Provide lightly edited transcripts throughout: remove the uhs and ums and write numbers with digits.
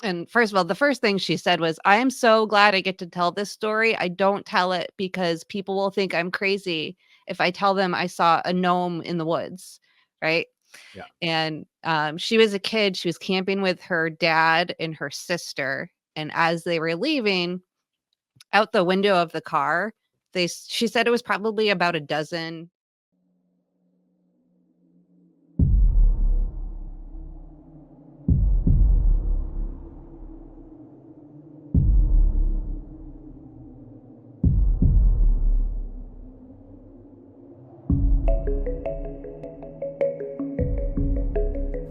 And first of all, the first thing she said was, I am so glad I get to tell this story. I don't tell it because people will think I'm crazy if I tell them I saw a gnome in the woods. Right. Yeah. And she was a kid. She was camping with her dad and her sister. And as they were leaving out the window of the car, she said it was probably about a dozen.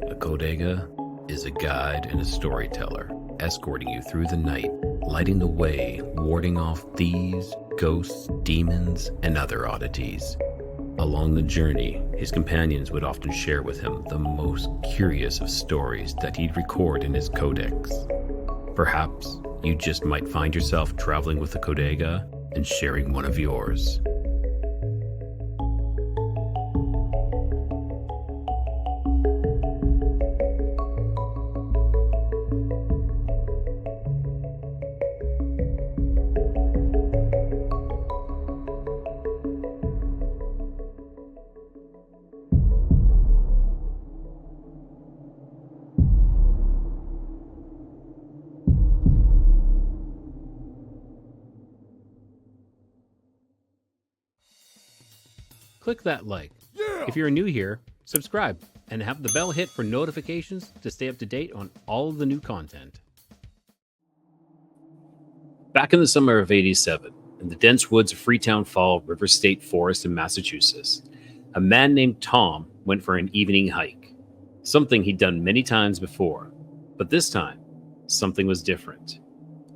A bodega is a guide and a storyteller, escorting you through the night, lighting the way, warding off thieves, ghosts, demons, and other oddities. Along the journey, his companions would often share with him the most curious of stories that he'd record in his codex. Perhaps you just might find yourself traveling with a bodega and sharing one of yours. Click that like. Yeah! If you're new here, subscribe and have the bell hit for notifications to stay up to date on all of the new content. Back in the summer of '87, in the dense woods of Freetown Fall River State Forest in Massachusetts, a man named Tom went for an evening hike. Something he'd done many times before, but this time, something was different.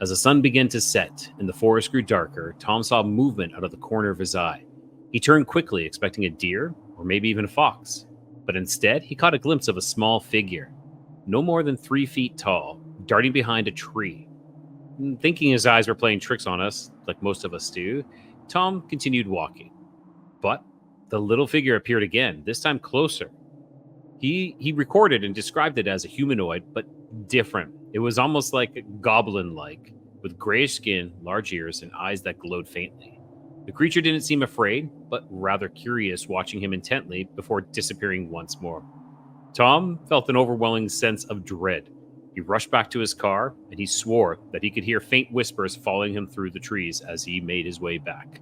As the sun began to set and the forest grew darker, Tom saw movement out of the corner of his eye. He turned quickly, expecting a deer or maybe even a fox, but instead he caught a glimpse of a small figure, no more than 3 feet tall, darting behind a tree. Thinking his eyes were playing tricks on us, like most of us do, Tom continued walking. But the little figure appeared again, this time closer. He recorded and described it as a humanoid, but different. It was almost like goblin-like, with grayish skin, large ears, and eyes that glowed faintly. The creature didn't seem afraid, but rather curious, watching him intently before disappearing once more. Tom felt an overwhelming sense of dread. He rushed back to his car, and he swore that he could hear faint whispers following him through the trees as he made his way back.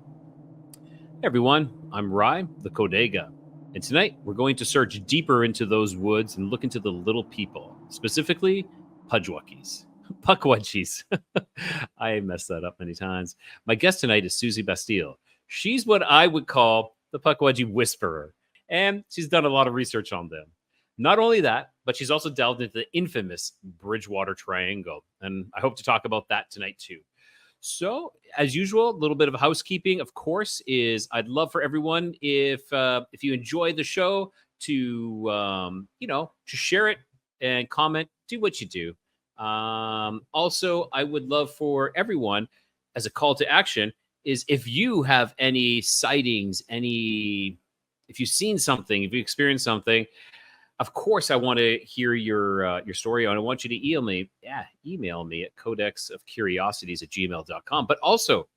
Hey everyone, I'm Rye, the Kodega, and tonight we're going to search deeper into those woods and look into the little people, specifically Pukwudgies. Pukwudgies. I messed that up many times. My guest tonight is Susy Bastille. She's what I would call the Pukwudgie whisperer, and she's done a lot of research on them. Not only that, but she's also delved into the infamous Bridgewater Triangle, and I hope to talk about that tonight too. So, as usual, a little bit of housekeeping, of course, is I'd love for everyone if you enjoy the show to to share it and comment, do what you do. Also, I would love for everyone, as a call to action, is if you have any sightings, if you've seen something, if you experienced something, of course, I want to hear your story, and I want you to email me at codexofcuriosities@gmail.com. But also,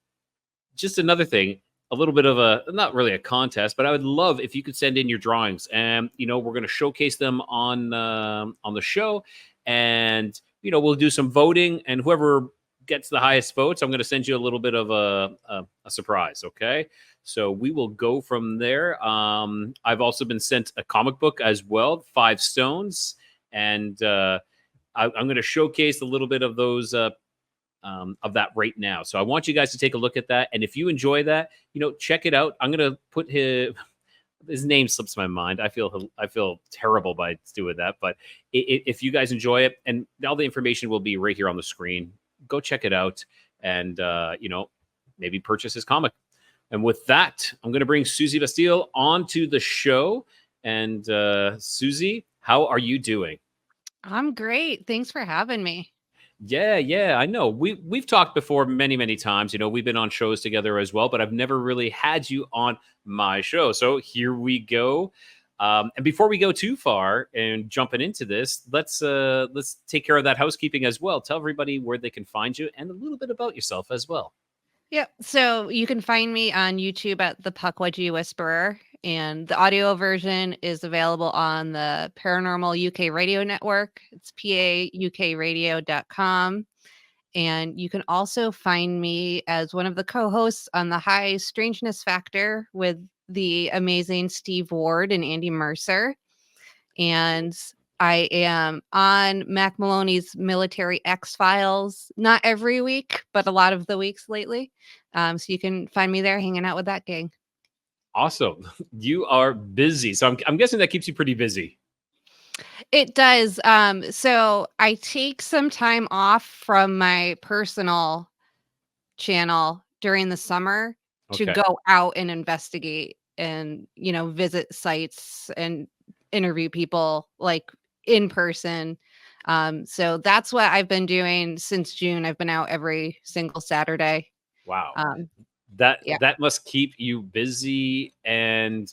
just another thing, a little bit of not really a contest, but I would love if you could send in your drawings, and we're going to showcase them on the show, and we'll do some voting, and whoever gets the highest votes, I'm going to send you a little bit of a surprise. Okay. So we will go from there. I've also been sent a comic book as well, 5 Stones. And I'm going to showcase a little bit of those of that right now. So I want you guys to take a look at that. And if you enjoy that, check it out. I'm going to put his name slips my mind. I feel terrible by doing that. But if you guys enjoy it, and all the information will be right here on the screen, go check it out and, maybe purchase his comic. And with that, I'm going to bring Susy Bastille onto the show. And Suzy, how are you doing? I'm great. Thanks for having me. Yeah, I know. We've talked before many times. We've been on shows together as well, but I've never really had you on my show. So here we go. And before we go too far and jumping into this, let's take care of that housekeeping as well. Tell everybody where they can find you and a little bit about yourself as well. Yep. So you can find me on YouTube at the Pukwudgie Whisperer, and the audio version is available on the Paranormal UK Radio Network. It's paukradio.com. And you can also find me as one of the co-hosts on the High Strangeness Factor with the amazing Steve Ward and Andy Mercer. And I am on Mac Maloney's Military X Files, not every week, but a lot of the weeks lately. So you can find me there hanging out with that gang. Awesome. You are busy. So I'm guessing that keeps you pretty busy. It does. So I take some time off from my personal channel during the summer to Okay. go out and investigate and, visit sites and interview people like in person. So that's what I've been doing since June. I've been out every single Saturday. Wow. Um, That yeah. that must keep you busy. And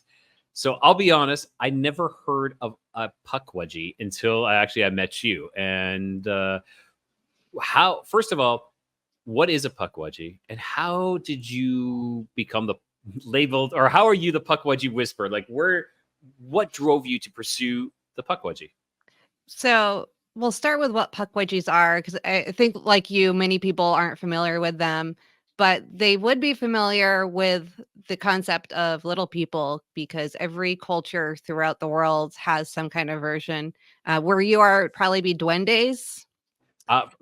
so I'll be honest, I never heard of a pukwudgie until I met you. And how, first of all, what is a pukwudgie, and how did you become the labeled, or how are you the pukwudgie whisperer? Like, what drove you to pursue the pukwudgie? So we'll start with what pukwudgies are, because I think, like you, many people aren't familiar with them, but they would be familiar with the concept of little people because every culture throughout the world has some kind of version. Where you are, it'd probably be duendes.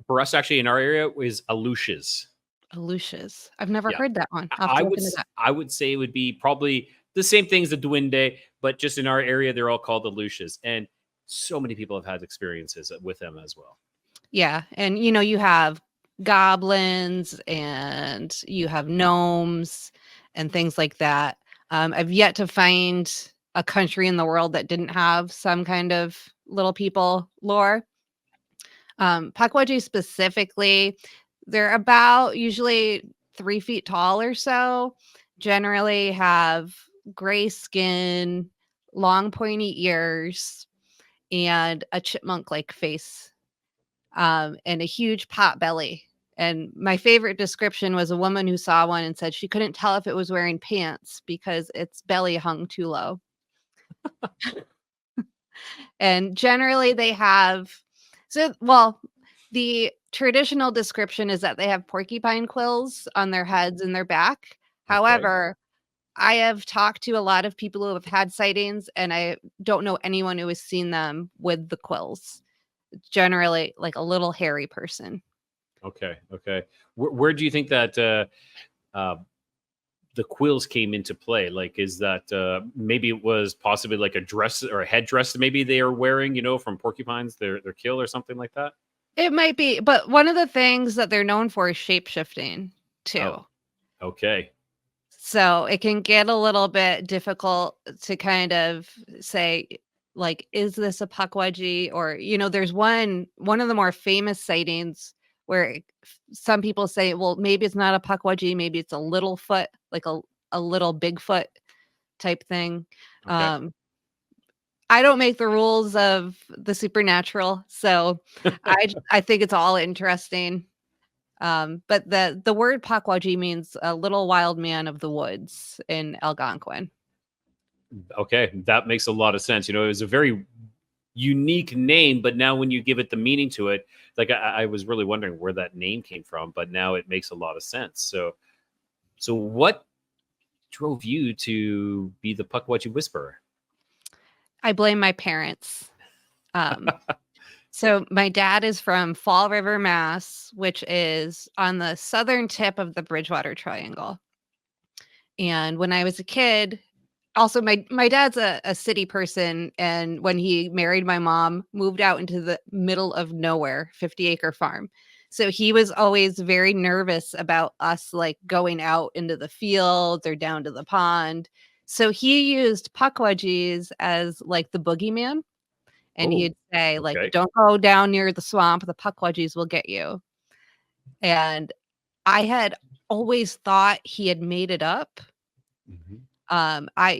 For us, actually, in our area, is elusives. Alushas. I've never Yeah, heard that one. I'll have I to look would into that. I would say it would be probably the same thing as the duende, but just in our area, they're all called elusives, and so many people have had experiences with them as well. Yeah, and you have goblins and you have gnomes and things like that. I've yet to find a country in the world that didn't have some kind of little people lore. Pukwudgie specifically, they're about usually 3 feet tall or so. Generally have gray skin, long pointy ears, and a chipmunk-like face, and a huge pot belly. And my favorite description was a woman who saw one and said she couldn't tell if it was wearing pants because its belly hung too low. And generally they have, the traditional description is that they have porcupine quills on their heads and their back. Okay. However, I have talked to a lot of people who have had sightings, and I don't know anyone who has seen them with the quills. Generally like a little hairy person. Okay. Where do you think that uh, the quills came into play? Like, is that maybe it was possibly like a dress or a headdress maybe they are wearing, from porcupines, their kill or something like that? It might be, but one of the things that they're known for is shape shifting too. Oh, okay. So it can get a little bit difficult to kind of say, like, is this a pukwudgie? Or, there's one of the more famous sightings where some people say, well, maybe it's not a pukwudgie, maybe it's a little foot, like a little Bigfoot type thing. Okay. Um, I don't make the rules of the supernatural, so I think it's all interesting. But the word Pukwudgie means a little wild man of the woods in Algonquin. Okay, that makes a lot of sense. It was a very unique name, but now when you give it the meaning to it, like I was really wondering where that name came from, but now it makes a lot of sense. So what drove you to be the Pukwudgie Whisperer? I blame my parents. So my dad is from Fall River, Mass, which is on the southern tip of the Bridgewater Triangle. And when I was a kid, also my dad's a city person, and when he married my mom, moved out into the middle of nowhere, 50-acre farm. So he was always very nervous about us like going out into the fields or down to the pond. So he used pukwudgies as like the boogeyman, and Oh, he'd say like, okay. "Don't go down near the swamp, the pukwudgies will get you." And I had always thought he had made it up. Mhm. I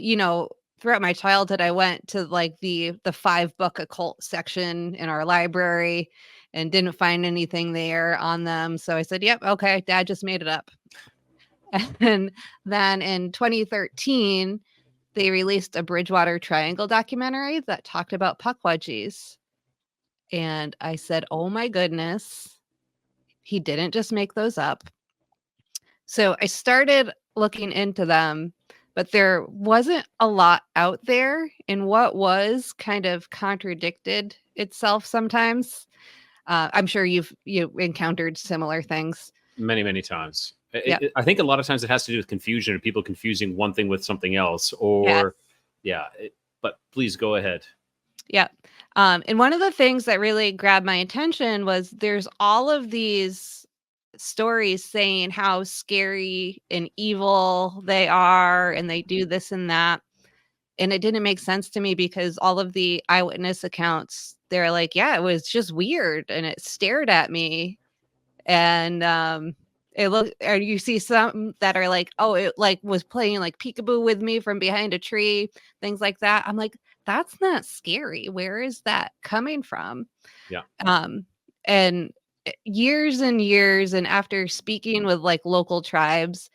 throughout my childhood, I went to like the 5-book occult section in our library and didn't find anything there on them. So I said, "Yep, okay, Dad just made it up." And then in 2013, they released a Bridgewater Triangle documentary that talked about Pukwudgies. And I said, "Oh my goodness, he didn't just make those up." So I started looking into them, but there wasn't a lot out there, and what was kind of contradicted itself sometimes. I'm sure you encountered similar things. Many times. Yeah. I think a lot of times it has to do with confusion and people confusing one thing with something else, Yes. or yeah. But please go ahead. Yeah. And one of the things that really grabbed my attention was there's all of these stories saying how scary and evil they are, and they do this and that. And it didn't make sense to me because all of the eyewitness accounts, they're like, yeah, it was just weird and it stared at me. And it looked, or you see some that are like, oh, it like was playing like peekaboo with me from behind a tree, things like that. I'm like, that's not scary. Where is that coming from? Yeah. And years and years, and after speaking with like local tribes,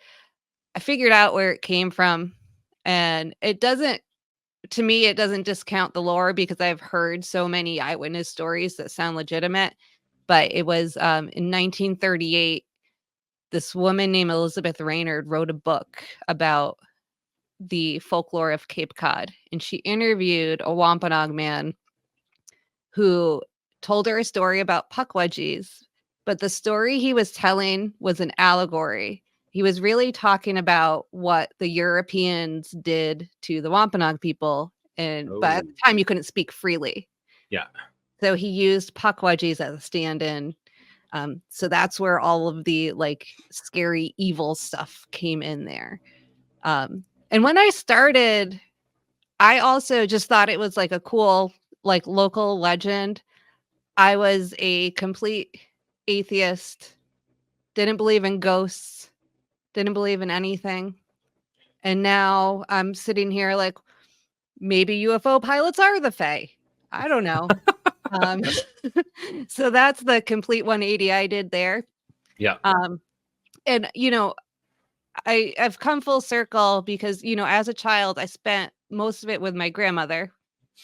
I figured out where it came from. And it doesn't, to me, it doesn't discount the lore because I've heard so many eyewitness stories that sound legitimate. But it was in 1938, this woman named Elizabeth Reynard wrote a book about the folklore of Cape Cod. And she interviewed a Wampanoag man who told her a story about Pukwudgies. But the story he was telling was an allegory. He was really talking about what the Europeans did to the Wampanoag people. And but at the time you couldn't speak freely. Yeah. So he used Pukwudgies as a stand-in. So that's where all of the like scary evil stuff came in there. And when I started, I also just thought it was like a cool like local legend. I was a complete atheist, didn't believe in ghosts, didn't believe in anything. And now I'm sitting here like maybe UFO pilots are the Fae. I don't know. Um, so that's the complete 180 I did there. Yeah. And I've come full circle because, as a child, I spent most of it with my grandmother.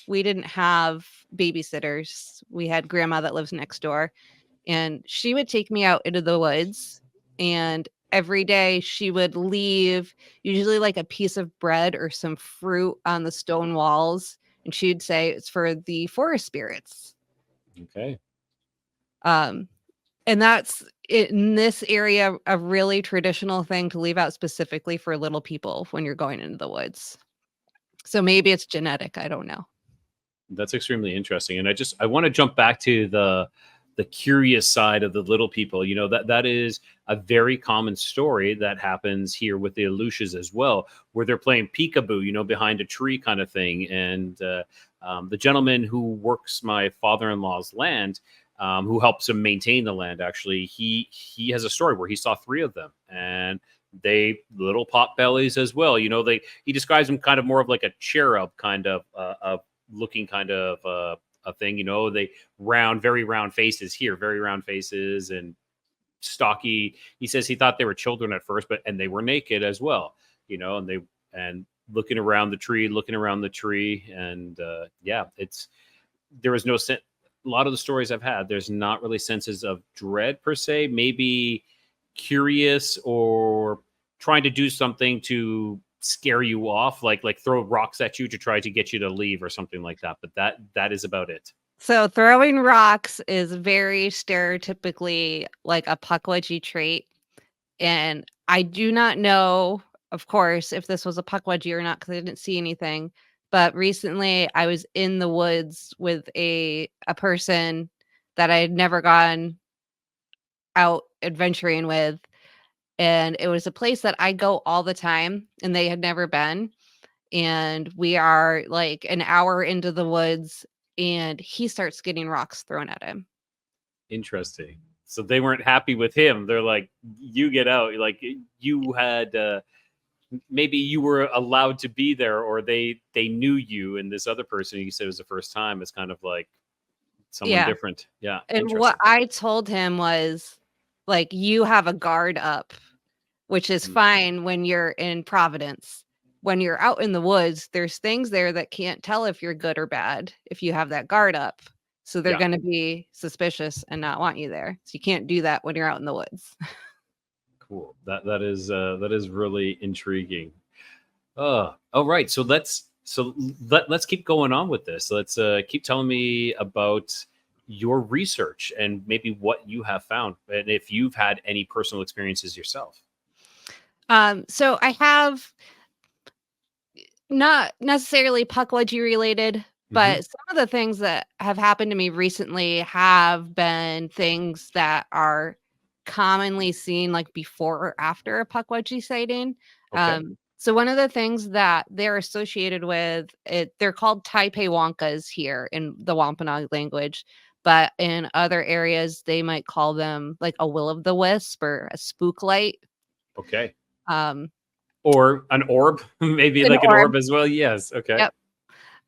We didn't have babysitters. We had grandma that lives next door, and she would take me out into the woods, and every day she would leave usually like a piece of bread or some fruit on the stone walls, and she'd say it's for the forest spirits. Okay. And that's in this area a really traditional thing to leave out specifically for little people when you're going into the woods. So maybe it's genetic, I don't know. That's extremely interesting. And I want to jump back to the curious side of the little people. That is a very common story that happens here with the Aleutians as well, where they're playing peekaboo, behind a tree kind of thing. And the gentleman who works my father-in-law's land, who helps him maintain the land, actually, he has a story where he saw 3 of them, and they little pot bellies as well. He describes them kind of more of like a cherub kind of looking kind of a thing. They very round faces here, very round faces, and stocky. He says he thought they were children at first, and they were naked as well. And looking around the tree, and there was no sense. A lot of the stories I've had, there's not really senses of dread per se, maybe curious or trying to do something to scare you off, like throw rocks at you to try to get you to leave or something like that. But that is about it. So throwing rocks is very stereotypically like a Pukwudgie trait. And I do not know, of course, if this was a Pukwudgie or not, because I didn't see anything. But recently I was in the woods with a person that I had never gone out adventuring with. And it was a place that I go all the time, and they had never been. And we are like an hour into the woods, and he starts getting rocks thrown at him. Interesting. So they weren't happy with him. They're like, you get out. Like you had maybe you were allowed to be there, or they knew you, and this other person you said was the first time is kind of like someone Yeah. different. Yeah, And what interesting. I told him was, like, you have a guard up, which is Mm. fine when you're in Providence. When you're out in the woods, there's things there that can't tell if you're good or bad if you have that guard up. So they're Yeah, going to be suspicious and not want you there. So you can't do that when you're out in the woods. cool. That is really intriguing. All right. Let's keep going on with this. Let's keep telling me about your research and maybe what you have found, and if you've had any personal experiences yourself. So I have not necessarily Pukwudgie related, Hmm. but some of the things that have happened to me recently have been things that are commonly seen like before or after a Pukwudgie sighting. Okay. So one of the things that they're associated with it, they're called Taipei Wonkas here in the Wampanoag language, but in other areas they might call them like a will o' the wisp or a spook light. Okay. Um, Or an orb, maybe an like an orb. orb as well. Yes. Okay. Yep.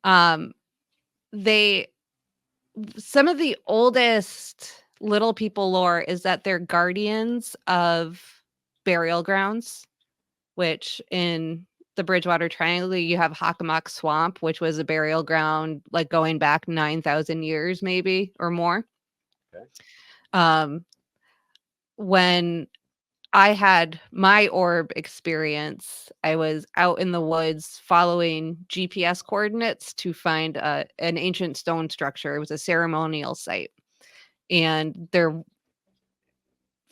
Um, they some of the oldest little people lore is that they're guardians of burial grounds, which in the Bridgewater Triangle, you have Hockomock Swamp, which was a burial ground like going back 9,000 years, maybe or more. Okay. Um, when I had my orb experience, I was out in the woods following GPS coordinates to find an ancient stone structure. It was a ceremonial site. And there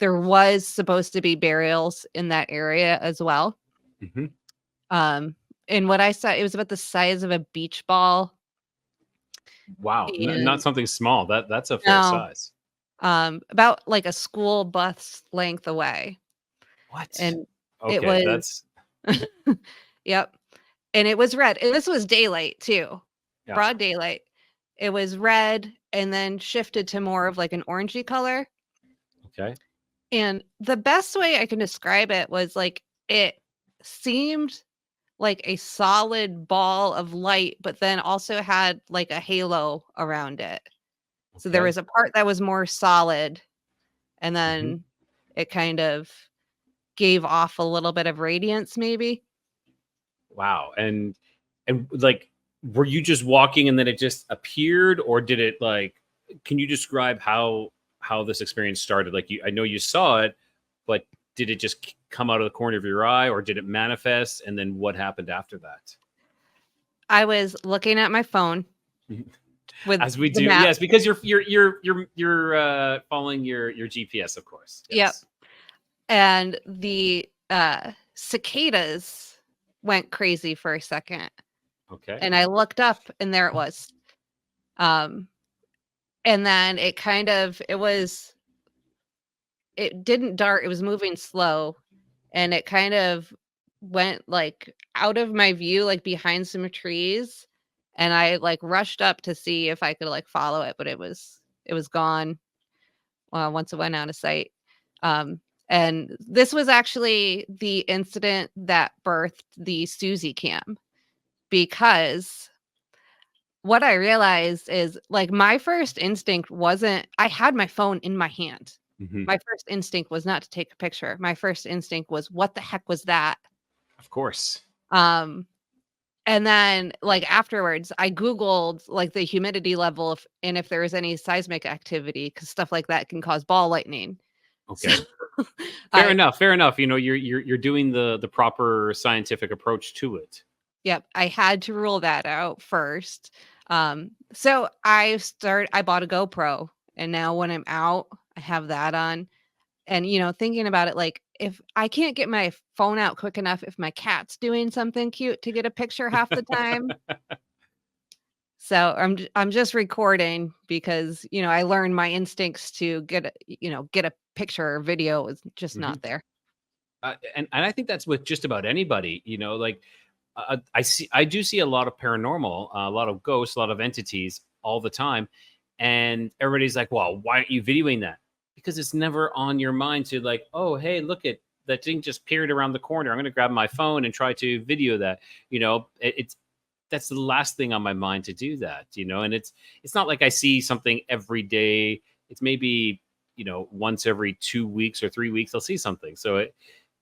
was supposed to be burials in that area as well. Hmm. Um, and what I saw, it was about the size of a beach ball. Wow. Not And something small. That's a fair no, size. about like a school bus length away. What? And it Okay. was, That's yep. And it was red. And this was daylight too, yeah. broad daylight. It was red and then shifted to more of like an orangey color. Okay. And the best way I can describe it was like it seemed like a solid ball of light, but then also had like a halo around it. So there Okay. was a part that was more solid, and Hmm. then it kind of gave off a little bit of radiance, maybe. Wow. And like, were you just walking and then it just appeared, or did it like? Can you describe how this experience started? Like, I know you saw it, but did it just come out of the corner of your eye, or did it manifest? And then what happened after that? I was looking at my phone with As we the do, map. yes, because you're following your GPS, of course. Yep. Yes. And the cicadas went crazy for a second. Okay. And I looked up and there it was. Um, and then it didn't dart, it was moving slow, and it kind of went, like, out of my view, like, behind some trees, and I, like, rushed up to see if I could, like, follow it, but it was gone, once it went out of sight. And this was actually the incident that birthed the Suzi cam, because what I realized is, like, my first instinct wasn't I had my phone in my hand. Hmm. My first instinct was not to take a picture. My first instinct was, "What the heck was that?" Of course. Um, and then, like, afterwards, I Googled, like, the humidity level if there was any seismic activity, because stuff like that can cause ball lightning. So, Okay. Fair I enough. Fair enough. You know, you're doing the proper scientific approach to it. yep, I had to rule that out first. So I bought a GoPro, and now when I'm out, I have that on. And, thinking about it, like, if I can't get my phone out quick enough if my cat's doing something cute to get a picture half the time. So I'm just recording because, I learned my instincts to get a picture or video is just Mhm. not there. And I think that's with just about anybody. You know, like I do see a lot of paranormal, a lot of ghosts, a lot of entities all the time, and everybody's like, "Well, why aren't you videoing that?" Because it's never on your mind to like, "Oh, hey, look at that thing just peered around the corner. I'm going to grab my phone and try to video that. It's that's the last thing on my mind to do that. And it's not like I see something every day. It's maybe once every 2 weeks or 3 weeks I'll see something. So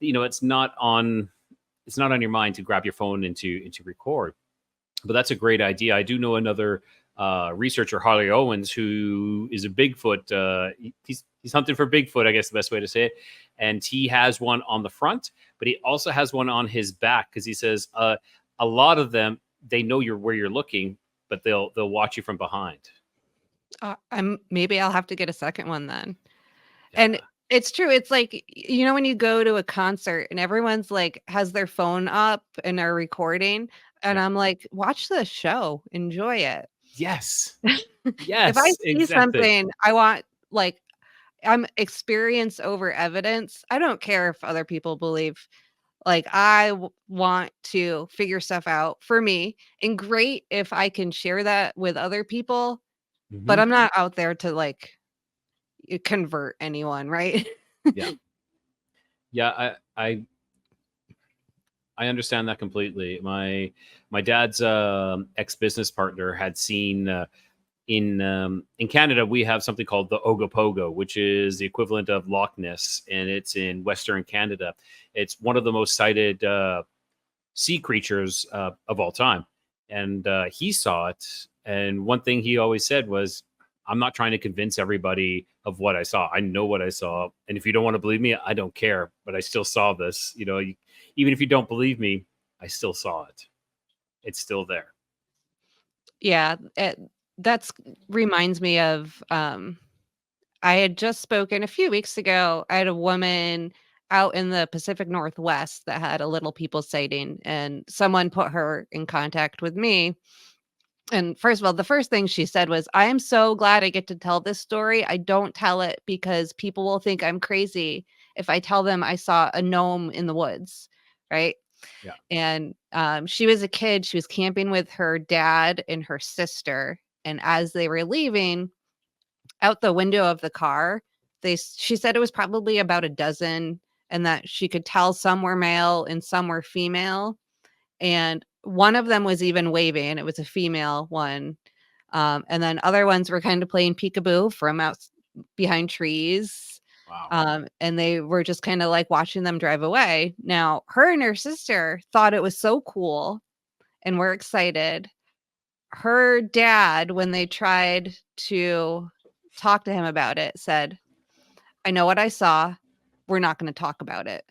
it's not on your mind to grab your phone and to record. But that's a great idea. I do know another researcher, Harley Owens, who is a Bigfoot. He's hunting for Bigfoot, I guess the best way to say it. And he has one on the front, but he also has one on his back because he says a lot of them, they know where you're looking, but they'll watch you from behind. Maybe I'll have to get a second one then. Yeah. And it's true. It's like, when you go to a concert and everyone's like has their phone up and are recording, and Yeah. I'm like, watch the show, enjoy it. Yes. If I Yes, see exactly. something, I want I'm experience over evidence. I don't care if other people believe. Like I want to figure stuff out for me, and great if I can share that with other people. But Mhm. I'm not out there to convert anyone, right? Yeah. Yeah, I understand that completely. My dad's ex-business partner had seen in Canada, we have something called the Ogopogo, which is the equivalent of Loch Ness, and it's in Western Canada. It's one of the most cited sea creatures of all time, and he saw it. And one thing he always said was, "I'm not trying to convince everybody of what I saw. I know what I saw, and if you don't want to believe me, I don't care. But I still saw this. Even if you don't believe me, I still saw it. It's still there." Yeah, that's reminds me of I had just spoken a few weeks ago. I had a woman out in the Pacific Northwest that had a little people sighting, and someone put her in contact with me. And first of all, the first thing she said was, I am so glad I get to tell this story. I don't tell it because people will think I'm crazy if I tell them I saw a gnome in the woods. Right. Yeah. And she was a kid. She was camping with her dad and her sister. And as they were leaving out the window of the car, she said it was probably about a dozen, and that she could tell some were male and some were female. And one of them was even waving. It was a female one. And then other ones were kind of playing peekaboo from out behind trees. Wow. And they were just kind of like watching them drive away. Now, her and her sister thought it was so cool and were excited. Her dad, when they tried to talk to him about it, said, I know what I saw. We're not going to talk about it.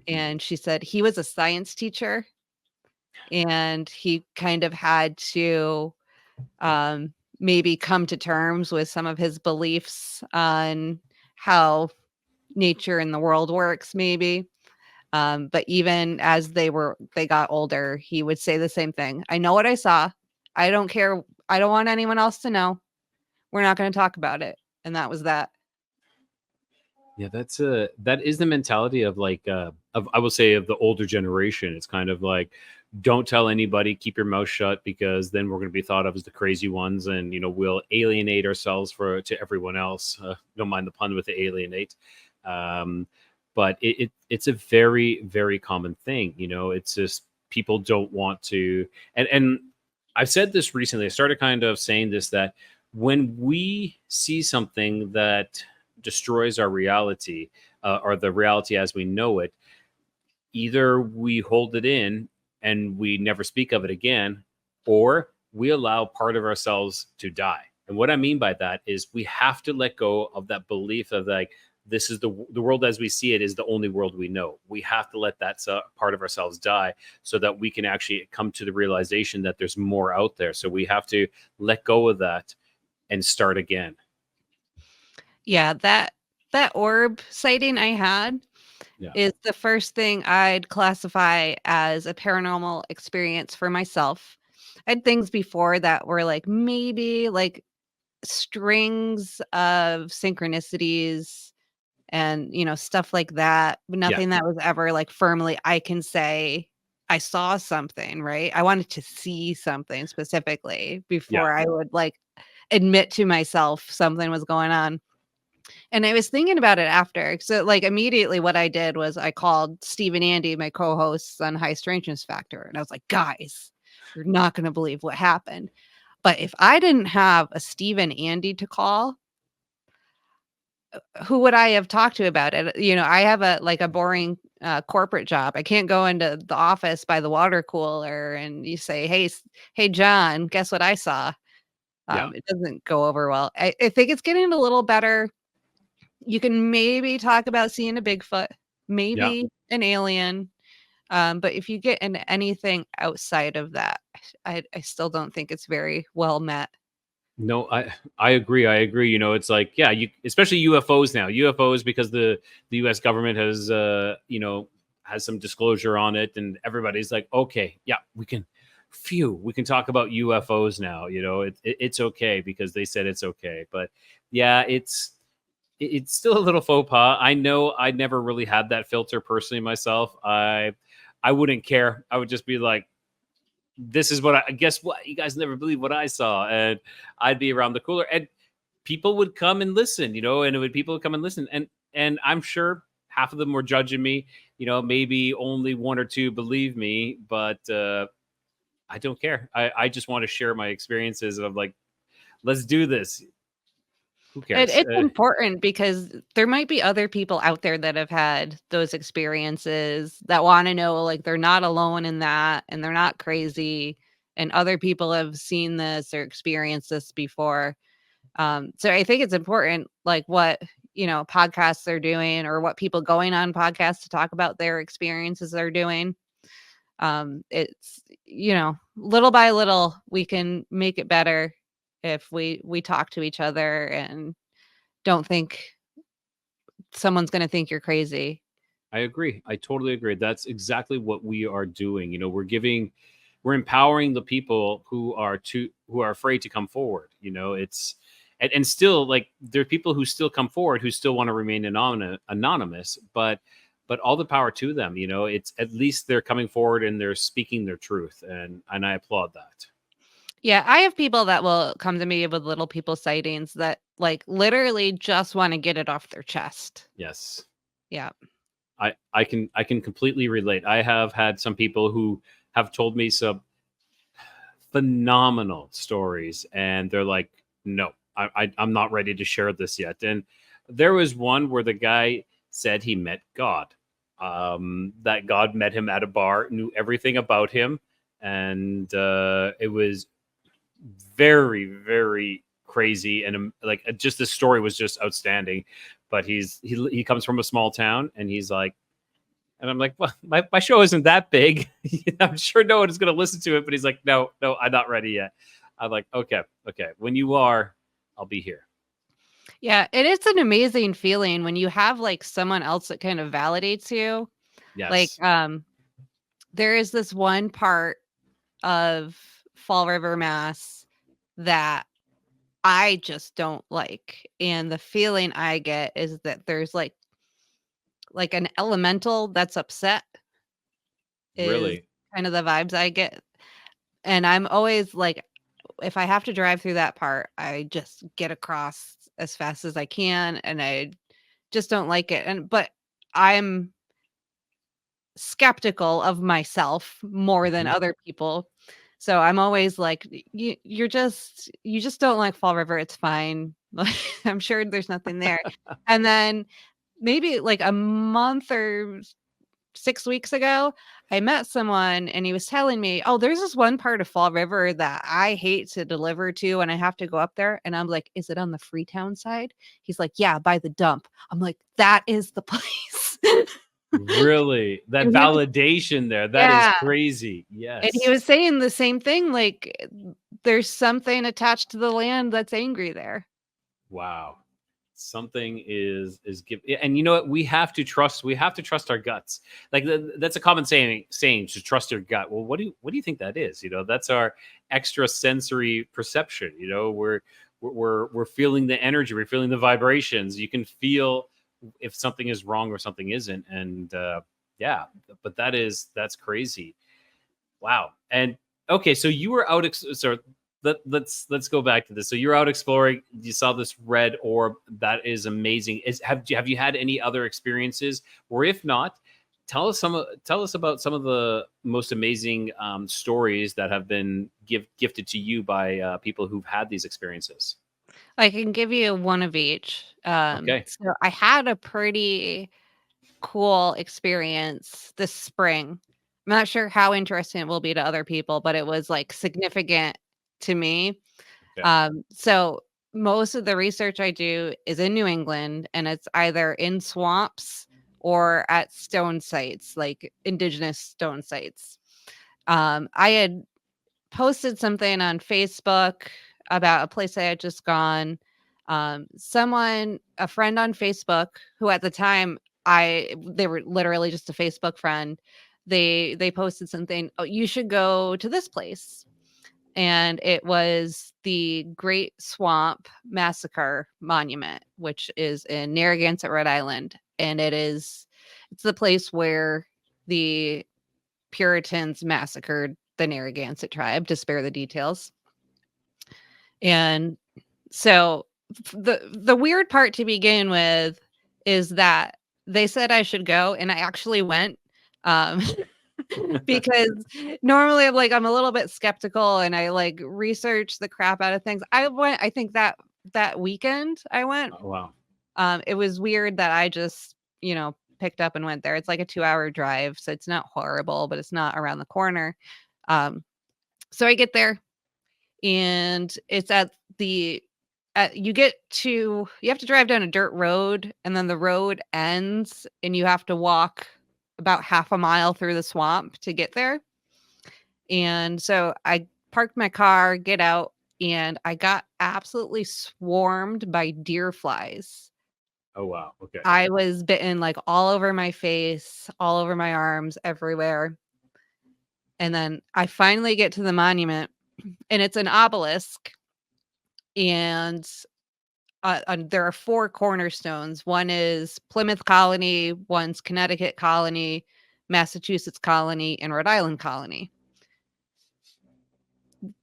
And she said he was a science teacher, and he kind of had to maybe come to terms with some of his beliefs on how nature and the world works, maybe. But even as they got older, he would say the same thing. I know what I saw. I don't care. I don't want anyone else to know. We're not going to talk about it. And that was that. Yeah, that is the mentality of I will say of the older generation. It's kind of like, don't tell anybody, keep your mouth shut, because then we're going to be thought of as the crazy ones, and we'll alienate ourselves to everyone else. Don't mind the pun with the alienate. But it's a very, very common thing. It's just people don't want to, and I've said this recently. I started kind of saying this, that when we see something that destroys our reality, or the reality as we know it, either we hold it in and we never speak of it again, or we allow part of ourselves to die. And what I mean by that is we have to let go of that belief of like, this is the world as we see it is the only world we know. We have to let that part of ourselves die so that we can actually come to the realization that there's more out there. So we have to let go of that and start again. Yeah, that orb sighting I had is the first thing I'd classify as a paranormal experience for myself. I had things before that were like maybe like strings of synchronicities and stuff like that, but nothing that was ever like firmly I can say I saw something, right? I wanted to see something specifically before I would like admit to myself something was going on. And I was thinking about it after. So, like, immediately what I did was I called Steve and Andy, my co-hosts on High Strangeness Factor, and I was like, "Guys, you're not gonna believe what happened." But if I didn't have a Steve and Andy to call, who would I have talked to about it? I have a boring, corporate job. I can't go into the office by the water cooler and you say, "Hey, John, guess what I saw?" Yeah. It doesn't go over well. I think it's getting a little better. You can maybe talk about seeing a Bigfoot, Yeah. maybe an alien, but if you get into anything outside of that, I still don't think it's very well met. No, I agree. I agree. It's like, yeah, you especially UFOs now. UFOs because the US government has has some disclosure on it, and everybody's like, okay, yeah, we can talk about UFOs now. It's okay because they said it's okay. But yeah, it's still a little faux pas. I know I never really had that filter personally myself. I wouldn't care. I would just be like, this is what I guess what you guys never believe what I saw. And I'd be around the cooler and people would come and listen, and people would come and listen. And I'm sure half of them were judging me, maybe only one or two believe me, but I don't care. I just want to share my experiences, and I'm like, let's do this. Who cares? It's important because there might be other people out there that have had those experiences that wanna know, like, they're not alone in that, and they're not crazy, and other people have seen this or experienced this before. So I think it's important, like, what, podcasts are doing or what people going on podcasts to talk about their experiences are doing. It's, little by little, we can make it better if we talk to each other and don't think someone's gonna think you're crazy. I agree. I totally agree. That's exactly what we are doing. We're empowering the people who are afraid to come forward. It's and still like there are people who still come forward who still want to remain anonymous, but all the power to them. It's at least they're coming forward and they're speaking their truth, and I applaud that. Yeah, I have people that will come to me with little people sightings that, like, literally just wanna get it off their chest. Yes. Yeah. I can completely relate. I have had some people who have told me some phenomenal stories, and they're like, "No, I'm not ready to share this yet." And there was one where the guy said he met God. That God met him at a bar, knew everything about him, and it was very, very crazy, and like just the story was just outstanding. But he comes from a small town, and he's like, and I'm like, well, my show isn't that big. I'm sure no one is going to listen to it. But he's like, no, I'm not ready yet. I'm like, okay. When you are, I'll be here. Yeah, it is an amazing feeling when you have, like, someone else that kind of validates you. Like, Yes. there is this one part of Fall River, Mass that I just don't like, and the feeling I get is that there's, like an elemental that's upset is Really. kind of the vibes I get, and I'm always like, if I have to drive through that part, I just get across as fast as I can, and I just don't like it, but I'm skeptical of myself more than Mhm. other people. So I'm always like, you just don't like Fall River, it's fine." Like, I'm sure there's nothing there. And then maybe like a month or 6 weeks ago, I met someone and he was telling me, "Oh, there's this one part of Fall River that I hate to deliver to and I have to go up there." And I'm like, "Is it on the Freetown side?" He's like, "Yeah, by the dump." I'm like, "That is the place." Really, that And he was validation there, that is Yeah, crazy. and he Yes. was saying the same thing, like, there's something attached to the land that's angry there. Wow. Something is give and you know what? We have to trust our guts. Like that's a common saying to trust your gut. Well, what do you think that is? That's our extra sensory perception. We're feeling the energy, we're feeling the vibrations. You can feel if something is wrong or something isn't. And yeah, but that's crazy. Wow. And okay, so you were out so let's go back to this. So you're out exploring. You saw this red orb. That is amazing. Have you had any other experiences? Or if not, tell us about some of the most amazing stories that have been gifted to you by people who've had these experiences. I can give you one of each. Okay. So I had a pretty cool experience this spring. I'm not sure how interesting it will be to other people, but it was like significant to me. Okay. So most of the research I do is in New England, and it's either in swamps or at stone sites, like indigenous stone sites. I had posted something on Facebook about a place I had just gone. A friend on Facebook, who at the time they were literally just a Facebook friend. They posted something. Oh, you should go to this place, and it was the Great Swamp Massacre Monument, which is in Narragansett, Rhode Island, and it's the place where the Puritans massacred the Narragansett tribe, to spare the details. And so the weird part to begin with is that they said I should go, and I actually went. Um, because normally I'm a little bit skeptical, and I like research the crap out of things. I went, I think that weekend I went. Oh, wow. It was weird that I just, picked up and went there. It's like a 2-hour drive, so it's not horrible, but it's not around the corner. So I get there, and it's you have to drive down a dirt road, and then the road ends, and you have to walk about half a mile through the swamp to get there. And so I parked my car, get out, and I got absolutely swarmed by deer flies. Oh, wow. Okay. I was bitten like all over my face, all over my arms, everywhere. And then I finally get to the monument, and it's an obelisk. And there are 4 cornerstones. One is Plymouth Colony, one's Connecticut Colony, Massachusetts Colony, and Rhode Island Colony.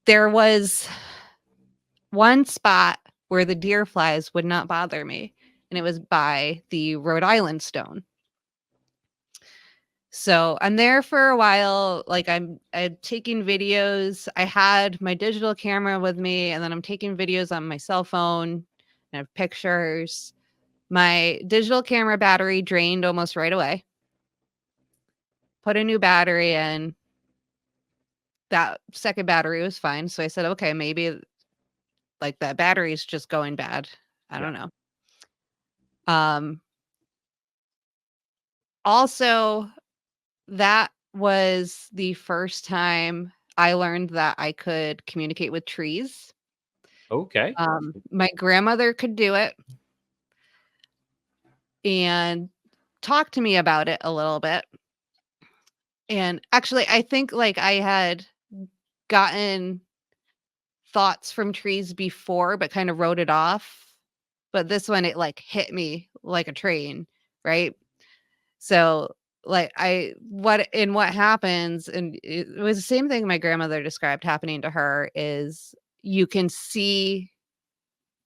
There was one spot where the deer flies would not bother me, and it was by the Rhode Island stone. So I'm there for a while. Like I'm taking videos. I had my digital camera with me, and then I'm taking videos on my cell phone, and I have pictures. My digital camera battery drained almost right away. Put a new battery in. That second battery was fine. So I said, okay, maybe like that battery's just going bad. I don't know. Also, that was the first time I learned that I could communicate with trees. Okay. My grandmother could do it and talk to me about it a little bit. And actually, I think like I had gotten thoughts from trees before, but kind of wrote it off. But this one, it like hit me like a train, right? So like what happens, and it was the same thing my grandmother described happening to her, is you can see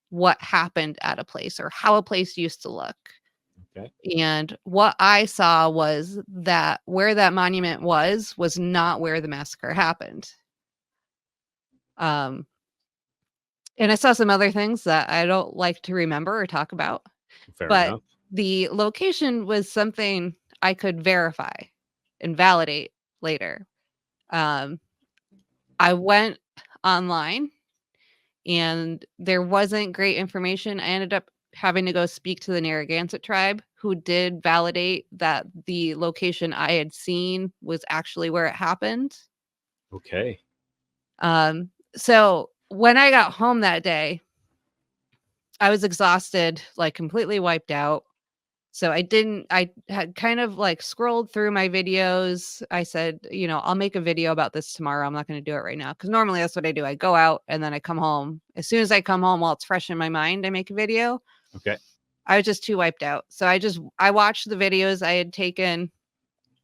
what happened at a place or how a place used to look. Okay. And what I saw was that where that monument was not where the massacre happened. And I saw some other things that I don't like to remember or talk about. Fair But enough. the location was something I could verify and validate later. I went online, and there wasn't great information. I ended up having to go speak to the Narragansett tribe, who did validate that the location I had seen was actually where it happened. Okay. So when I got home that day, I was exhausted, like completely wiped out. So I had kind of like scrolled through my videos. I said, I'll make a video about this tomorrow. I'm not going to do it right now, because normally that's what I do. I go out and then I come home. As soon as I come home, while it's fresh in my mind, I make a video. Okay. I was just too wiped out. So I watched the videos I had taken,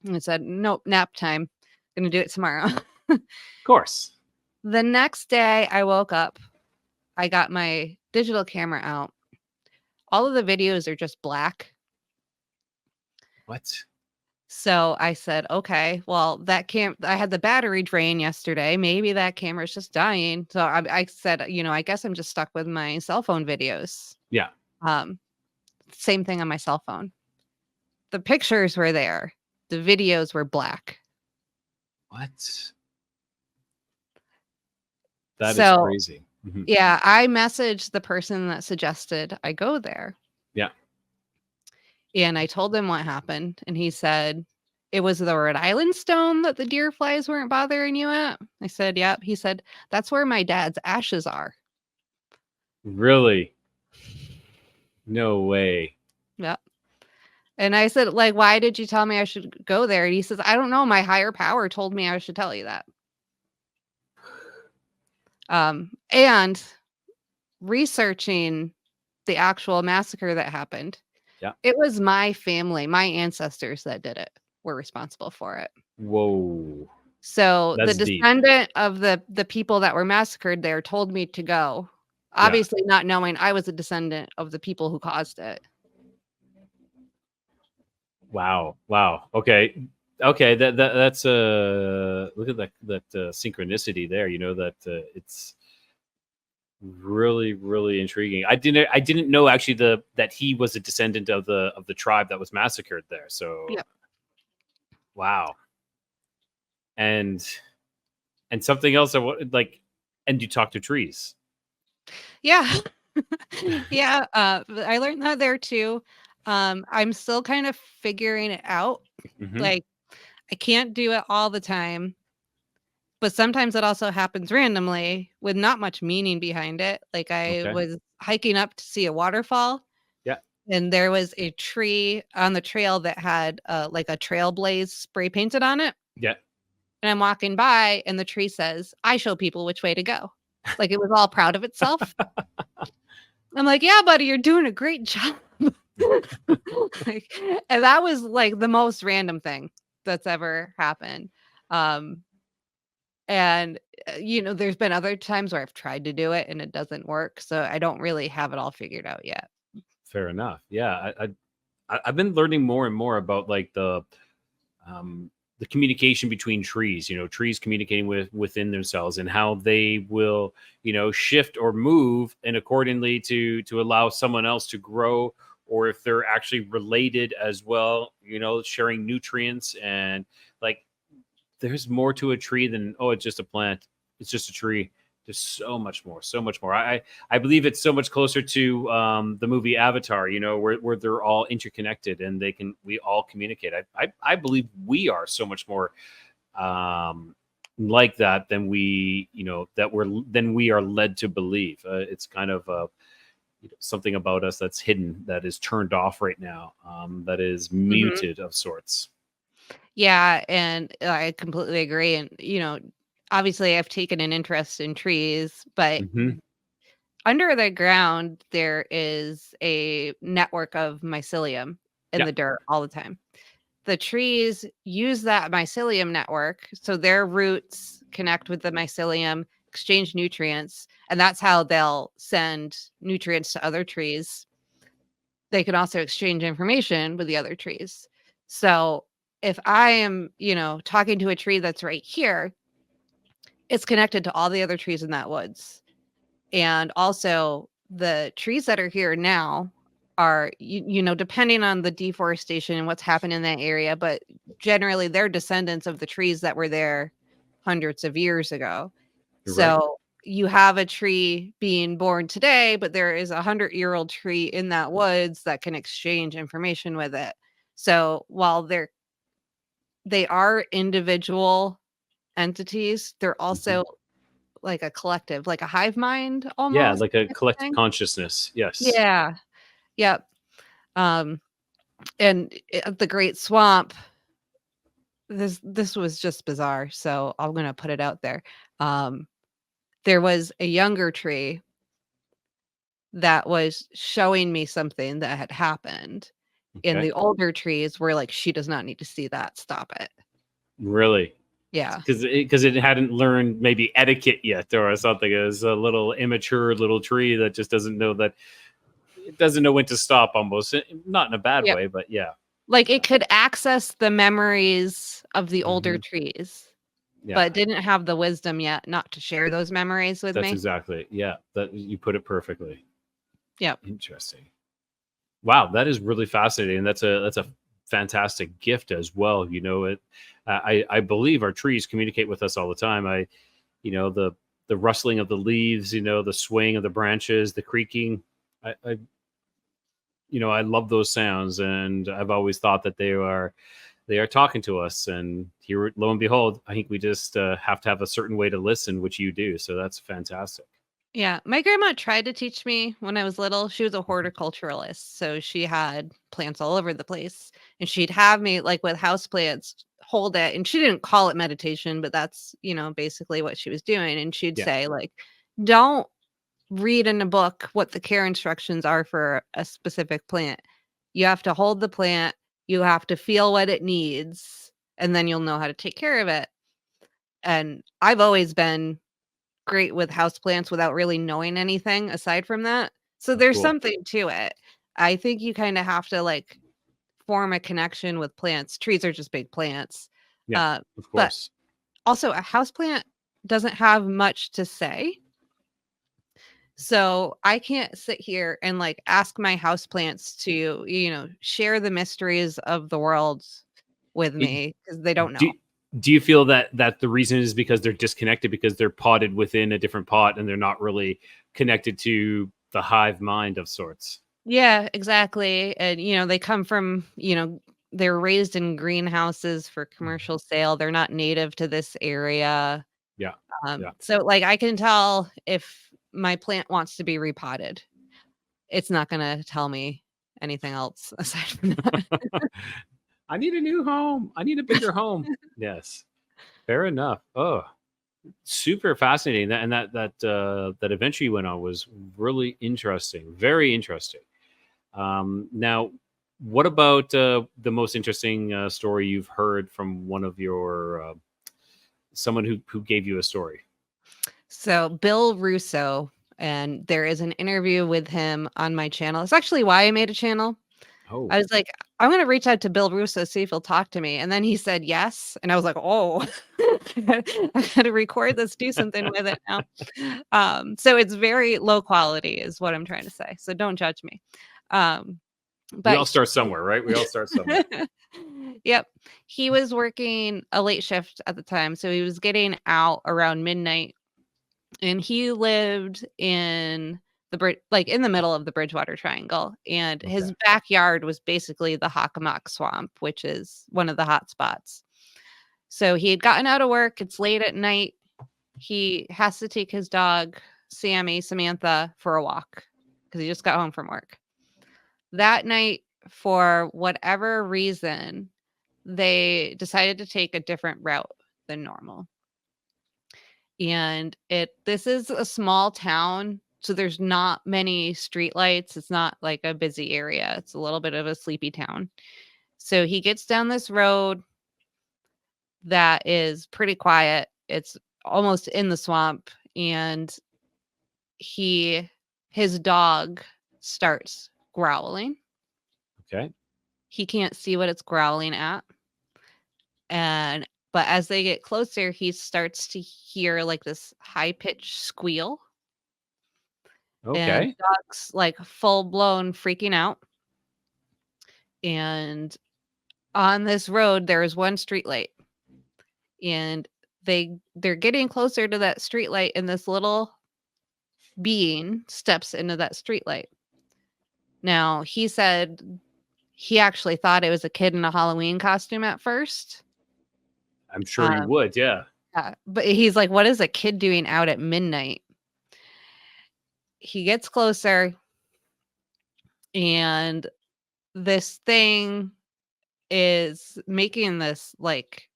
and I said, nope, nap time. Going to do it tomorrow. Of course. The next day I woke up, I got my digital camera out. All of the videos are just black. What? So I said, okay, well, I had the battery drain yesterday. Maybe that camera's just dying. So I said, I guess I'm just stuck with my cell phone videos. Yeah. Um, Same thing on my cell phone. The pictures were there. The videos were black. What? That is So crazy. Mhm. yeah, I messaged the person that suggested I go there. Yeah. And I told him what happened. And he said, it was the Rhode Island stone that the deer flies weren't bothering you at. I said, yep. He said, that's where my dad's ashes are. Really? No way. Yep. And I said, like, why did you tell me I should go there? And he says, I don't know. My higher power told me I should tell you that. And researching the actual massacre that happened, Yeah. it was my family, my ancestors that did it, were responsible for it. Whoa. So the That's deep. descendant of the people that were massacred there told me to go, obviously not knowing I was a descendant of the people who caused it. Wow. Okay. That's look at that synchronicity there. That it's really intriguing. I didn't know actually that he was a descendant of the tribe that was massacred there. So Yep. Wow. And something else and you talk to trees. Yeah. Yeah, I learned that there too. I'm still kind of figuring it out. Mhm. Like, I can't do it all the time, but sometimes it also happens randomly with not much meaning behind it. Like, I Okay. was hiking up to see a waterfall, Yeah. and there was a tree on the trail that had, like a trailblaze spray painted on it, Yeah. and I'm walking by, and the tree says, "I show people which way to go." Like, it was all proud of itself. I'm like, "Yeah, buddy, you're doing a great job." Like, and that was, like, the most random thing that's ever happened. Um, and, there's been other times where I've tried to do it and it doesn't work, so I don't really have it all figured out yet. Fair enough. Yeah. I've been learning more and more about like the communication between trees, trees communicating within themselves and how they will, shift or move and accordingly to allow someone else to grow, or if they're actually related as well, sharing nutrients. And like there's more to a tree than, oh, it's just a plant, it's just a tree. There's so much more. I believe it's so much closer to the movie Avatar, where they're all interconnected and we all communicate. I believe we are so much more like that than than we are led to believe. It's kind of something about us that's hidden, that is turned off right now, that is Mhm. muted of sorts. Yeah, and I completely agree, and, obviously, I've taken an interest in trees, but Hmm. under the ground, there is a network of mycelium in Yeah. the dirt all the time. The trees use that mycelium network, so their roots connect with the mycelium, exchange nutrients, and that's how they'll send nutrients to other trees. They can also exchange information with the other trees. So if I am, talking to a tree that's right here, it's connected to all the other trees in that woods. And also the trees that are here now are, depending on the deforestation and what's happened in that area, but generally they're descendants of the trees that were there hundreds of years ago. You're right. So you have a tree being born today, but there is 100-year-old tree in that woods that can exchange information with it. So while they are individual entities, they're Mhm. also like a collective, like a hive mind Yeah, almost like a type of collective thing. consciousness. Yes. Yeah. Yep. Um, and the Great Swamp, this was just bizarre, so I'm gonna put it out there. Um, there was a younger tree that was showing me something that had happened, and Okay. the older trees were like, "She does not need to see that, stop it." Really? Yeah. because it hadn't learned maybe etiquette yet or something. It was a little immature little tree that just doesn't know that it doesn't know when to stop. Almost not in a bad Yep. way, but yeah. Like it could access the memories of the older Mhm. trees, Yeah, but didn't have the wisdom yet not to share those memories with that's me. exactly, yeah, that you put it perfectly. Yep. Interesting. Wow, that is really fascinating. That's a fantastic gift as well. I believe our trees communicate with us all the time. The rustling of the leaves, the swaying of the branches, the creaking. I love those sounds, and I've always thought that they are talking to us. And here, lo and behold, I think we just have to have a certain way to listen, which you do. So that's fantastic. Yeah, my grandma tried to teach me when I was little. She was a horticulturalist, so she had plants all over the place, and she'd have me like with house plants hold it, and she didn't call it meditation, but that's, basically what she was doing, and she'd Yeah. say like, "Don't read in a book what the care instructions are for a specific plant. You have to hold the plant, you have to feel what it needs, and then you'll know how to take care of it." And I've always been great with houseplants without really knowing anything aside from that. So Oh, there's cool. something to it. I think you kinda have to, like, form a connection with plants. Trees are just big plants. Yeah, Uh, of but course. also a houseplant doesn't have much to say. So I can't sit here and, like, ask my houseplants to, share the mysteries of the world with It, me because they don't do know. do you feel that the reason is because they're disconnected, because they're potted within a different pot and they're not really connected to the hive mind of sorts? Yeah, exactly, and, they come from, they're raised in greenhouses for Mhm. commercial sale, they're not native to this area, Yeah, yeah. so, like, I can tell if my plant wants to be repotted. It's not gonna tell me anything else aside from that. I need a new home. I need a bigger home. Yes, fair enough. Oh, super fascinating. That adventure you went on was really interesting. Very interesting. Now, what about the most interesting story you've heard from one of your someone who gave you a story? So, Bill Russo, and there is an interview with him on my channel. It's actually why I made a channel. Oh, I was like, "I'm gonna reach out to Bill Russo, see if he'll talk to me," and then he said yes, and I was like, "Oh, I gotta record this, do something with it now." So it's very low quality is what I'm trying to say, so don't judge me. Um, we but all start somewhere, right? We all start somewhere. Yep, he was working a late shift at the time, so he was getting out around midnight, and he lived in like, in the middle of the Bridgewater Triangle, and Okay. his backyard was basically the Hockomock Swamp, which is one of the hot spots. So he had gotten out of work, it's late at night, he has to take his dog, Samantha, for a walk because he just got home from work. That night, for whatever reason, they decided to take a different route than normal. And this is a small town, so there's not many streetlights. It's not like a busy area. It's a little bit of a sleepy town. So he gets down this road that is pretty quiet. It's almost in the swamp, and he his dog starts growling. Okay. He can't see what it's growling at. And but as they get closer, he starts to hear like this high pitched squeal, and Okay. the dog's like full blown freaking out. And on this road, there is one street light, and they're getting closer to that street light, and this little being steps into that street light. Now, he said he actually thought it was a kid in a Halloween costume at first. I'm sure you Um, would. Yeah. but he's like, "What is a kid doing out at midnight?" He gets closer, and this thing is making this like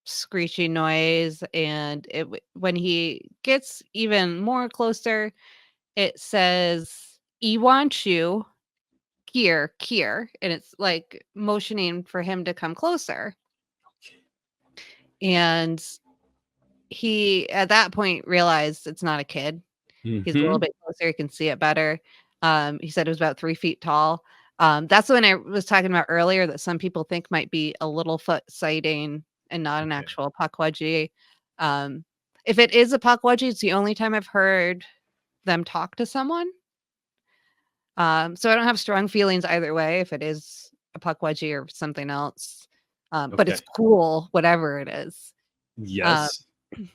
screechy noise, and when he gets even more closer, it says, "E want you here," and it's like motioning for him to come closer. And he, at that point, realized it's not a kid. He's a little bit closer. He can see it better. He said it was about 3 feet tall. That's when I was talking about earlier that some people think might be a Littlefoot sighting and not an Okay. actual Pukwudgie. If it is a Pukwudgie, it's the only time I've heard them talk to someone. So I don't have strong feelings either way if it is a Pukwudgie or something else. But it's Okay. cool, whatever it is. Yes.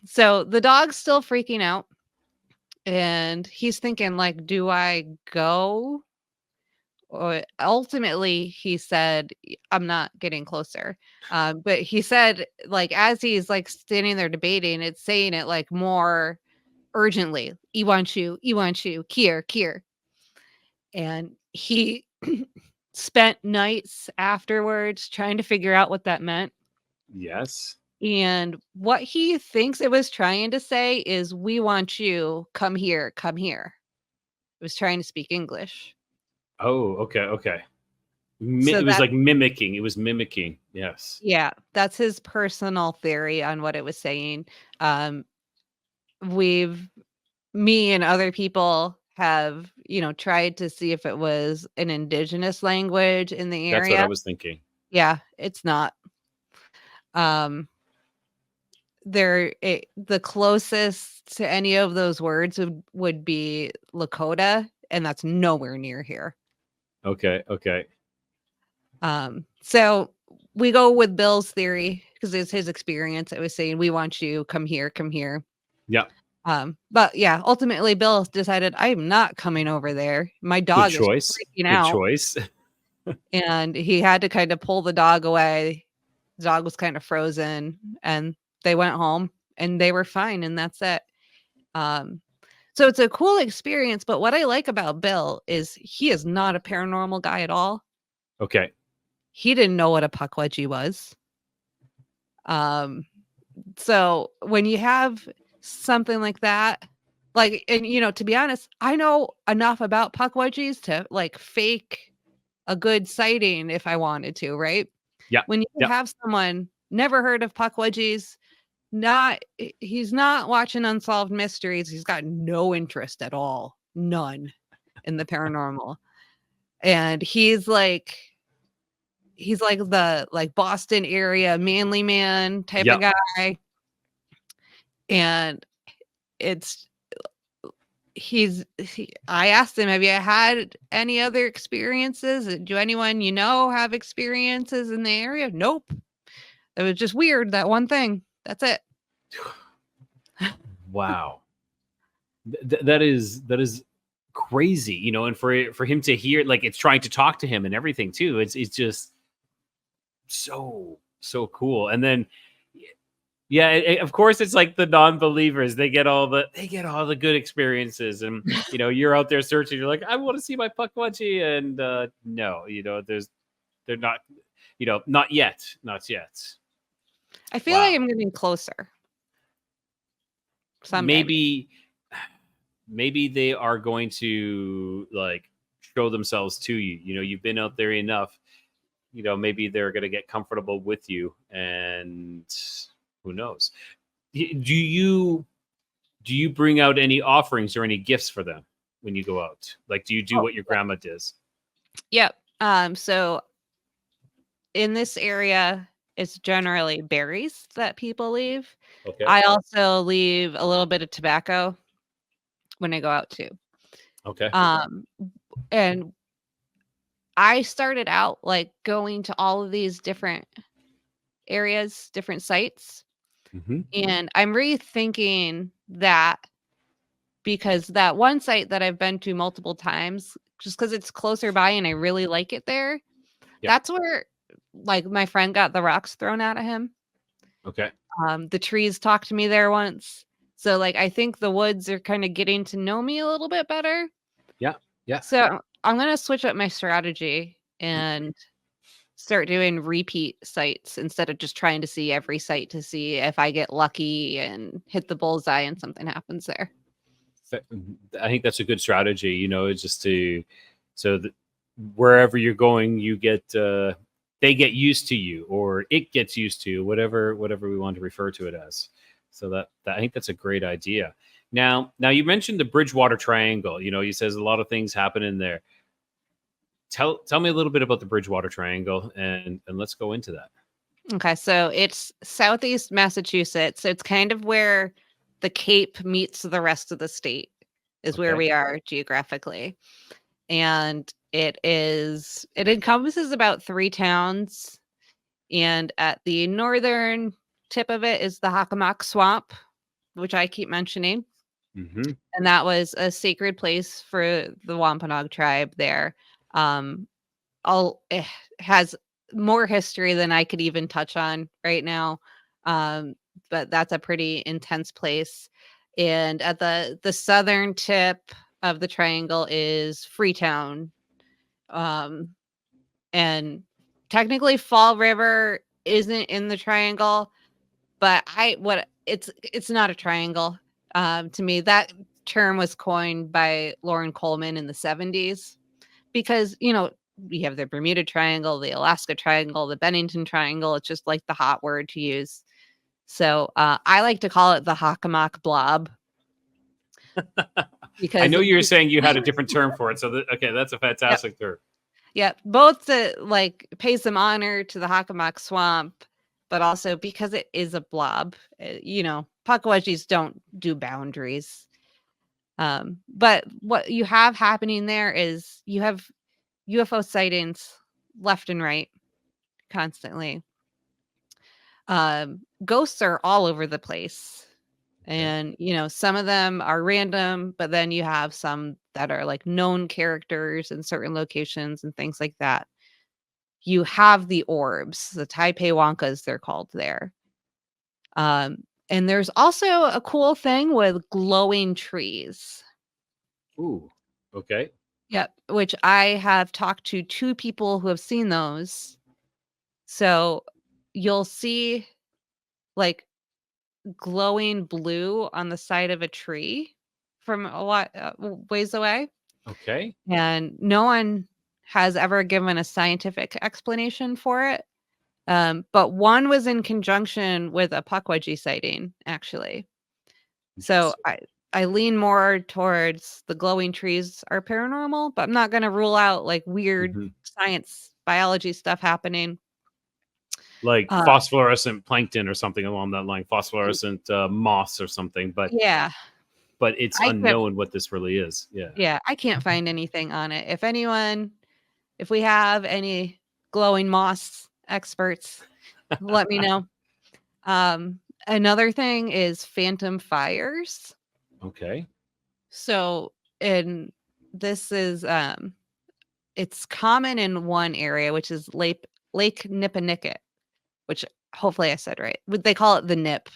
So the dog's still freaking out. And he's thinking, like, do I go? Or ultimately, he said, I'm not getting closer. But he said, like, as he's like standing there debating, it's saying it like more urgently. Iwanshu, Iwanshu, Kier, Kier. And he spent nights afterwards trying to figure out what that meant. Yes. And what he thinks it was trying to say is, we want you, come here, come here. It was trying to speak English. Oh, okay. Okay. So It was that, like mimicking. It was mimicking. Yes. yeah, that's his personal theory on what it was saying. Um, we've, me and other people have, tried to see if it was an indigenous language in the That's what I area. was thinking. Yeah, it's not. Um, the closest to any of those words would be Lakota, and that's nowhere near here. Okay. Okay. So we go with Bill's theory because it's his experience. I was saying, we want you, come here, come here. Yeah. But yeah, ultimately Bill decided, I'm not coming over there. My Good dog is choice. freaking Good out. choice. And he had to kind of pull the dog away. The dog was kind of frozen, and they went home and they were fine, and that's it. Um, so it's a cool experience, but what I like about Bill is he is not a paranormal guy at all. Okay. He didn't know what a Pukwudgie was. Um, so when you have something like that, like, and to be honest, I know enough about Pukwudgies to like fake a good sighting if I wanted to, right? Yeah. When you Yeah. have someone never heard of Pukwudgies, he's not watching Unsolved Mysteries. He's got no interest at all, none, in the paranormal. And he's like the like Boston area manly man type Yeah. of guy. And it's I asked him, have you had any other experiences? Do anyone have experiences in the area? Nope. It was just weird, that one thing. That's it. Wow. That is crazy, and for him to hear, like, it's trying to talk to him and everything too. It's just so cool. And then yeah, of course it's like the non-believers, they get all the good experiences, and you're out there searching, you're like, I want to see my Pukwudgie, and no, they're not, not yet. I feel like Wow. I'm getting closer someday. Maybe they are going to, like, show themselves to you. You've been out there enough. Maybe they're going to get comfortable with you, and who knows? Do you bring out any offerings or any gifts for them when you go out? Like, do you do Oh, what your grandma does? yep. So in this area, it's generally berries that people leave. Okay. I also leave a little bit of tobacco when I go out too. Okay. Um, and I started out like going to all of these different areas, different sites, Mm-hmm. and I'm rethinking that because that one site that I've been to multiple times, just because it's closer by and I really like it there, Yeah. that's where like my friend got the rocks thrown at him. Okay. The trees talked to me there once. So like I think the woods are kind of getting to know me a little bit better. Yeah. Yeah. So I'm gonna switch up my strategy and start doing repeat sites instead of just trying to see every site to see if I get lucky and hit the bullseye and something happens there. I think that's a good strategy. It's just so that wherever you're going, you get they get used to you, or it gets used to you, whatever we want to refer to it as. So that I think that's a great idea. Now you mentioned the Bridgewater Triangle. You says a lot of things happen in there. Tell me a little bit about the Bridgewater Triangle, and let's go into that. Okay, so it's southeast Massachusetts. So it's kind of where the Cape meets the rest of the state, is where Okay. we are geographically. And it encompasses about 3 towns. And at the northern tip of it is the Hockomock Swamp, which I keep mentioning. Mm-hmm. And that was a sacred place for the Wampanoag tribe there. It has more history than I could even touch on right now. But that's a pretty intense place. And at the southern tip of the triangle is Freetown. And technically Fall River isn't in the triangle, but it's not a triangle. To me, that term was coined by Lauren Coleman in the 70s because, we have the Bermuda Triangle, the Alaska Triangle, the Bennington Triangle. It's just like the hot word to use. So I like to call it the Hockomock Blob. I know you're Because saying you had a different term for it. So, okay, that's a Yep. fantastic term. Yeah, both to pay some honor to the Hockomock Swamp, but also because it is a blob. Pukwudgies don't do boundaries. But what you have happening there is you have UFO sightings left and right constantly. Ghosts are all over the place. Okay. And, some of them are random, but then you have some that are like known characters in certain locations and things like that. You have the orbs, the Taipei Wonkas, they're called there. And there's also a cool thing with glowing trees. Ooh. Okay. Yep, which I have talked to 2 people who have seen those. So you'll see like glowing blue on the side of a tree from a lot ways away. Okay. And no one has ever given a scientific explanation for it. But one was in conjunction with a Pukwudgie sighting, actually. So I lean more towards the glowing trees are paranormal, but I'm not going to rule out like weird Mhm. science, biology stuff happening. Like Uh, phosphorescent plankton or something along that line, phosphorescent moss or something. But yeah, it's I can't. unknown what this really is. Yeah. Yeah, I can't find anything on it. If we have any glowing moss experts, let me know. Another thing is phantom fires. Okay. So, and this is it's common in one area, which is Lake Nipponicket, which hopefully I said right. They call it the Nip.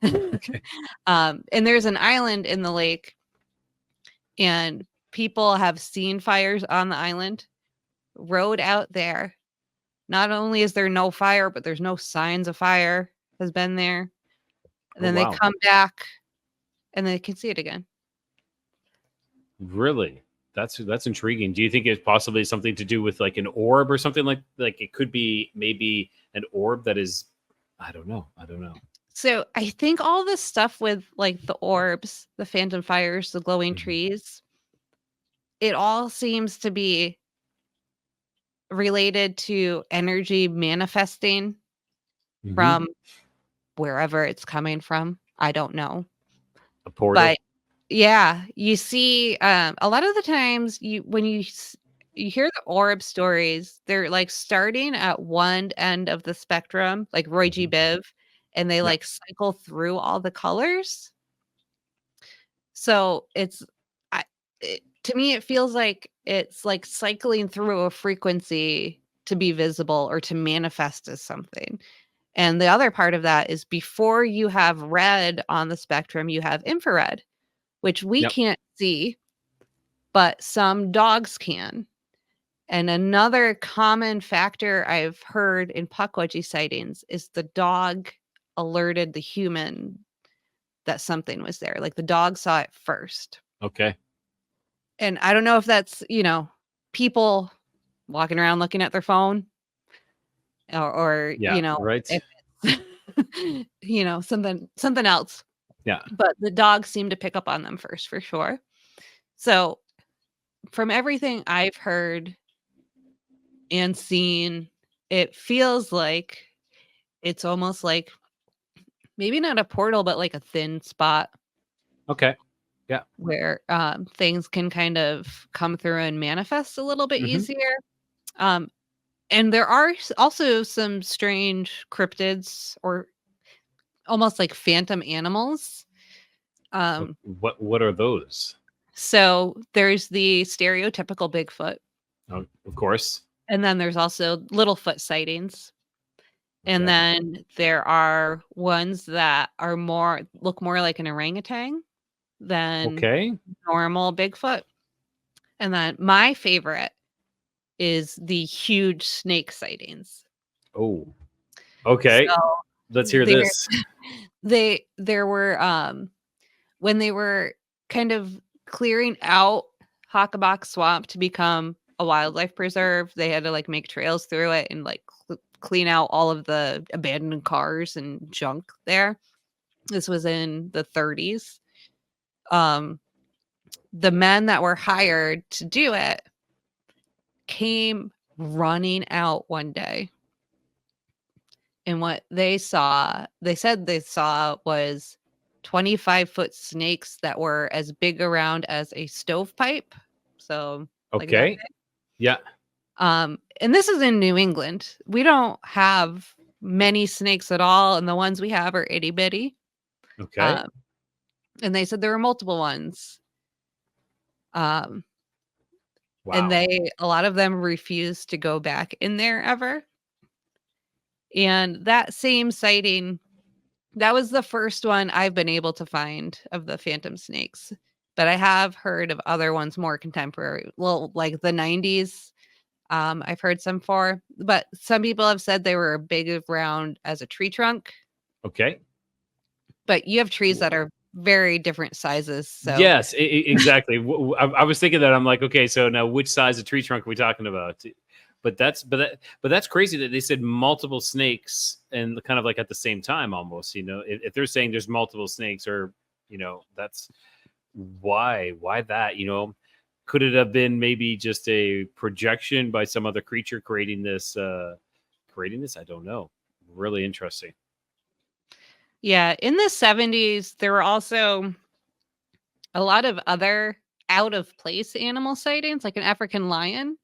Okay. And there's an island in the lake, and people have seen fires on the island, rode out there. Not only is there no fire, but there's no signs of fire has been there. And Oh then they wow. come back and they can see it again. Really? That's intriguing. Do you think it's possibly something to do with like an orb or something like it could be maybe an orb that is I don't know. So I think all this stuff with like the orbs, the phantom fires, the glowing Mhm. trees, it all seems to be related to energy manifesting Mhm. from wherever it's coming from. I don't know. A portal. But yeah, you see a lot of the times you hear the orb stories, they're like starting at one end of the spectrum, like Roy G. Mhm. Biv, and they Yeah. like cycle through all the colors. So to me, it feels like it's like cycling through a frequency to be visible or to manifest as something. And the other part of that is before you have red on the spectrum, you have infrared, which we Yep. can't see, but some dogs can. And another common factor I've heard in Pukwudgie sightings is the dog alerted the human that something was there. Like the dog saw it first. Okay. And I don't know if that's, people walking around looking at their phone, or Yeah. Right. if it's, something else. Yeah. But the dogs seem to pick up on them first for sure. So from everything I've heard and seen, it feels like it's almost like maybe not a portal, but like a thin spot Okay. Yeah. where things can kind of come through and manifest a little bit Hmm. easier. Um, and there are also some strange cryptids or almost like phantom animals. Um, What are those? so there's the stereotypical Bigfoot, Oh, of course. and then there's also Littlefoot sightings. And Okay. then there are ones that are look more like an orangutan than Okay. normal Bigfoot. And then my favorite is the huge snake sightings. Oh. So Okay. Let's hear there this. there were when they were kind of clearing out Hockabock Swamp to become a wildlife preserve, they had to like make trails through it and like clean out all of the abandoned cars and junk there. This was in the 30s. Um, the men that were hired to do it came running out one day. And what they said they saw was 25-foot snakes that were as big around as a stovepipe. So, like that. Okay. Yeah. And this is in New England. We don't have many snakes at all, and the ones we have are itty bitty. Okay. Um, and they said there were multiple ones. Um, and Wow. a lot of them refused to go back in there ever. And that same sighting, that was the first one I've been able to find of the phantom snakes. But I have heard of other ones more contemporary. Well, like the 90s, I've heard some for, but some people have said they were big around as a tree trunk. Okay. But you have trees that are very different sizes. So Yes, exactly. I was thinking that. I'm like, okay, so now which size of tree trunk are we talking about? But that's crazy that they said multiple snakes and kind of like at the same time almost. If they're saying there's multiple snakes, or that's why that. Could it have been maybe just a projection by some other creature creating this? I don't know. Really interesting. yeah, in the 70s, there were also a lot of other out of place animal sightings, like an African lion.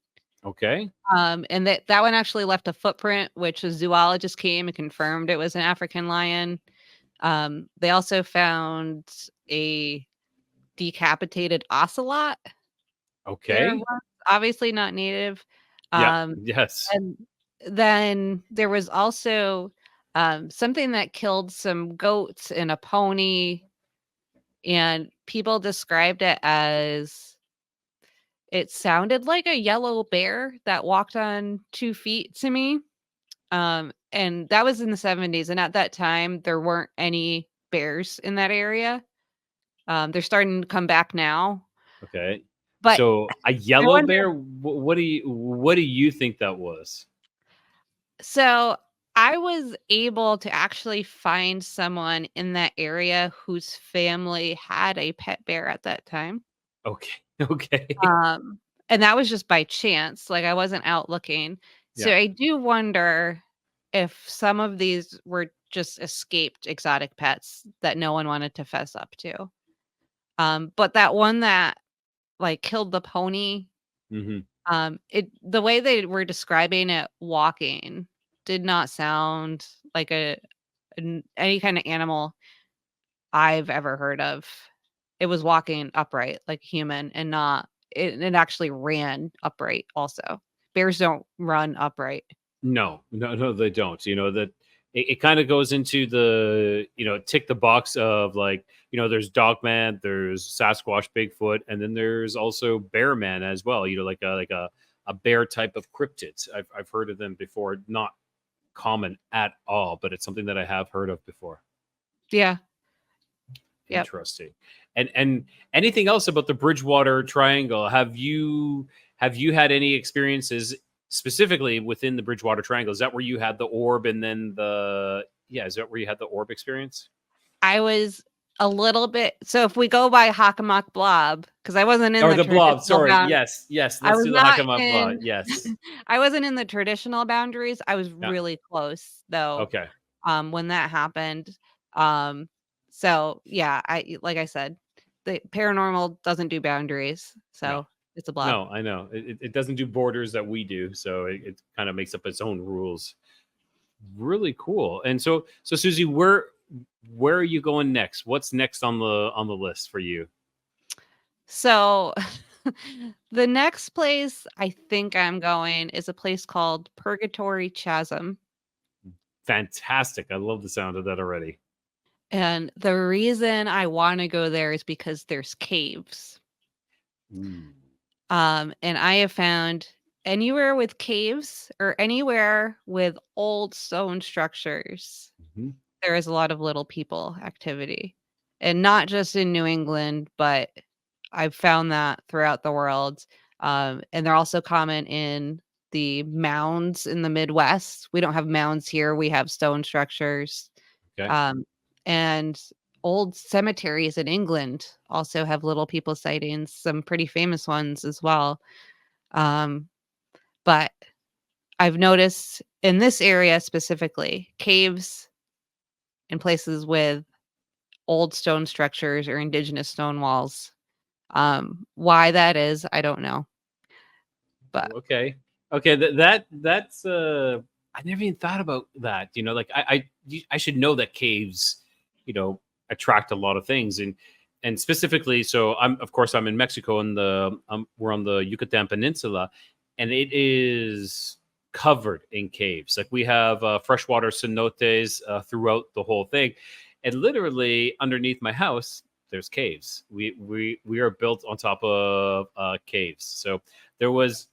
Okay. And that one actually left a footprint, which a zoologist came and confirmed it was an African lion. They also found a decapitated ocelot there Okay. once, obviously not native. Yeah. Um, Yes. and then there was also something that killed some goats and a pony, and people described it as it sounded like a yellow bear that walked on 2 feet to me. And that was in the 70s, and at that time, there weren't any bears in that area. They're starting to come back now, Okay. but So a I yellow wonder. bear. What do you think that was? So, I was able to actually find someone in that area whose family had a pet bear at that time. Okay. Okay. Um, and that was just by chance, like, I wasn't out looking. So, Yeah. I do wonder if some of these were just escaped exotic pets that no one wanted to fess up to. But that one that, like, killed the pony, Hmm. the way they were describing it walking did not sound like any kind of animal I've ever heard of. It was walking upright like a human and not it actually ran upright also. Bears don't run upright. No, no, no, they don't. That it kind of goes into the tick the box of like there's Dogman, there's Sasquatch, Bigfoot, and then there's also Bear Man as well. Like a bear type of cryptids. I've heard of them before. Not common at all, but it's something that I have heard of before. Yeah. Yep. Interesting. And anything else about the Bridgewater Triangle? Have you had any experiences specifically within the Bridgewater Triangle. Is that where you had the orb and then is that where you had the orb experience? I was a little bit. So if we go by Hakamak Blob, because I wasn't in Or the the blob. traditional Sorry. bound, Yes. Yes. I Let's was do the not Hakama blob. in. Yes. I wasn't in the traditional boundaries. I was Yeah. really close though. Okay. When that happened. So yeah, like I said, the paranormal doesn't do boundaries, No. so it's a blob. No, I know. It doesn't do borders that we do. So it kind of makes up its own rules. Really cool. And so Susie, where are you going next? What's next on the list for you? So the next place I think I'm going is a place called Purgatory Chasm. Fantastic. I love the sound of that already. And the reason I want to go there is because there's caves. Ooh. And I have found anywhere with caves or anywhere with old stone structures, Mhm. there is a lot of little people activity. And not just in New England, but I've found that throughout the world. And they're also common in the mounds in the Midwest. We don't have mounds here, we have stone structures. Okay. And old cemeteries in England also have little people sightings, some pretty famous ones as well. Um, but I've noticed in this area specifically, caves and places with old stone structures or indigenous stone walls. Why that is, I don't know. But Okay. Okay. That's I never even thought about that. Like I should know that caves, attract a lot of things, and specifically. So I'm in Mexico, and we're on the Yucatan Peninsula, and it is covered in caves. Like we have freshwater cenotes throughout the whole thing, and literally underneath my house there's caves. We are built on top of caves. So there was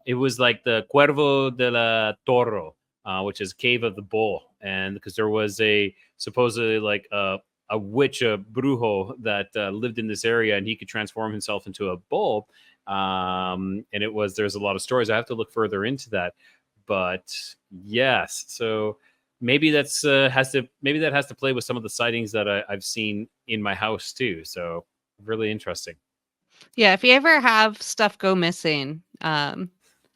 it was like the Cuervo de la Toro, which is Cave of the Bull, and because there was a supposedly like a witch, a brujo that lived in this area, and he could transform himself into a bull. And there's a lot of stories. I have to look further into that, but yes, so maybe maybe that has to play with some of the sightings that I've seen in my house too. So really interesting. yeah, if you ever have stuff go missing,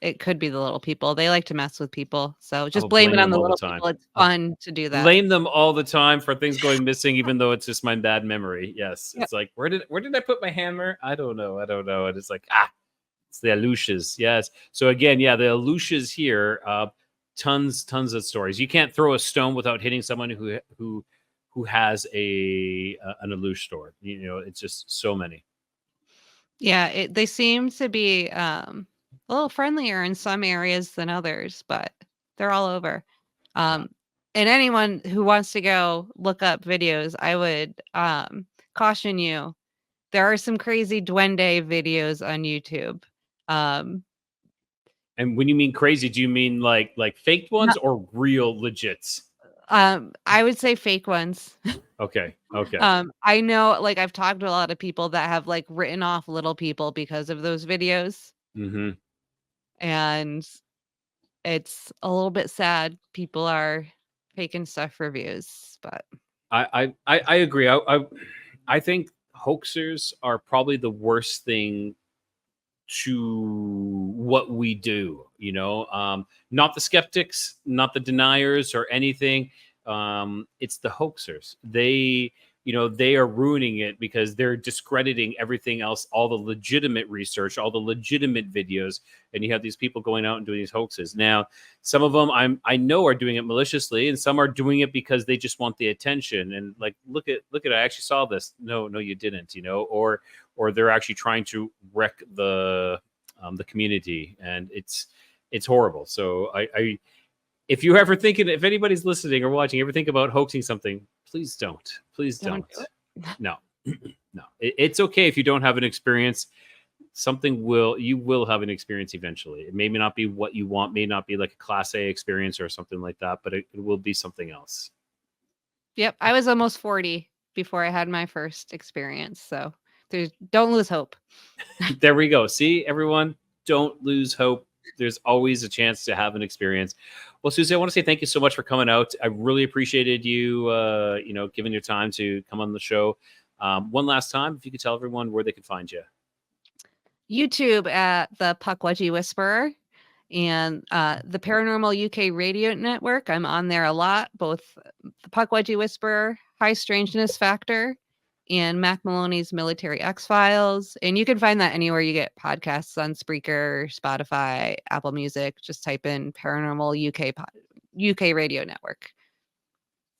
it could be the little people. They like to mess with people. So just I'll blame it blame on them the all the little time. people. It's I'll fun to do that. blame them all the time for things going missing, even though it's just my bad memory. Yes, Yep. it's like where did I put my hammer? I don't know. And it's like it's the Alushes. Yes. So again, yeah, the Alushes here. Tons of stories. You can't throw a stone without hitting someone who has an Alush store. It's just so many. Yeah, they seem to be a little friendlier in some areas than others, but they're all over. Yeah. Um, and anyone who wants to go look up videos, I would caution you. There are some crazy duende videos on YouTube. Um, And when you mean crazy, do you mean like faked ones not, or real legits? I would say fake ones. Okay. Okay. I know, like I've talked to a lot of people that have like written off little people because of those videos, Mm-hmm. and it's a little bit sad. People are faking stuff for views, but I agree. I think hoaxers are probably the worst thing to what we do. Not the skeptics, not the deniers or anything. It's the hoaxers. They are ruining it because they're discrediting everything else, all the legitimate research, all the legitimate videos, and you have these people going out and doing these hoaxes. Now, some of them I know are doing it maliciously, and some are doing it because they just want the attention. And like, look at I actually saw this. No, you didn't. Or they're actually trying to wreck the community, and it's horrible. So if you ever thinking, if anybody's listening or watching, ever think about hoaxing something, please don't. Please don't don't. do it. No, no. It's okay if you don't have an experience. You will have an experience eventually. It may not be what you want, may not be like a class A experience or something like that, but it will be something else. Yep, I was almost 40 before I had my first experience, so don't lose hope. There we go. See, everyone, don't lose hope. there's always a chance to have an experience. Well, Susie, I want to say thank you so much for coming out. I really appreciated you, giving your time to come on the show. One last time, if you could tell everyone where they can find you. YouTube at the Pukwudgie Whisperer and the Paranormal UK Radio Network. I'm on there a lot, both the Pukwudgie Whisperer, High Strangeness Factor, and Mac Maloney's Military X-Files. And you can find that anywhere you get podcasts, on Spreaker, Spotify, Apple Music. Just type in Paranormal UK Radio Network.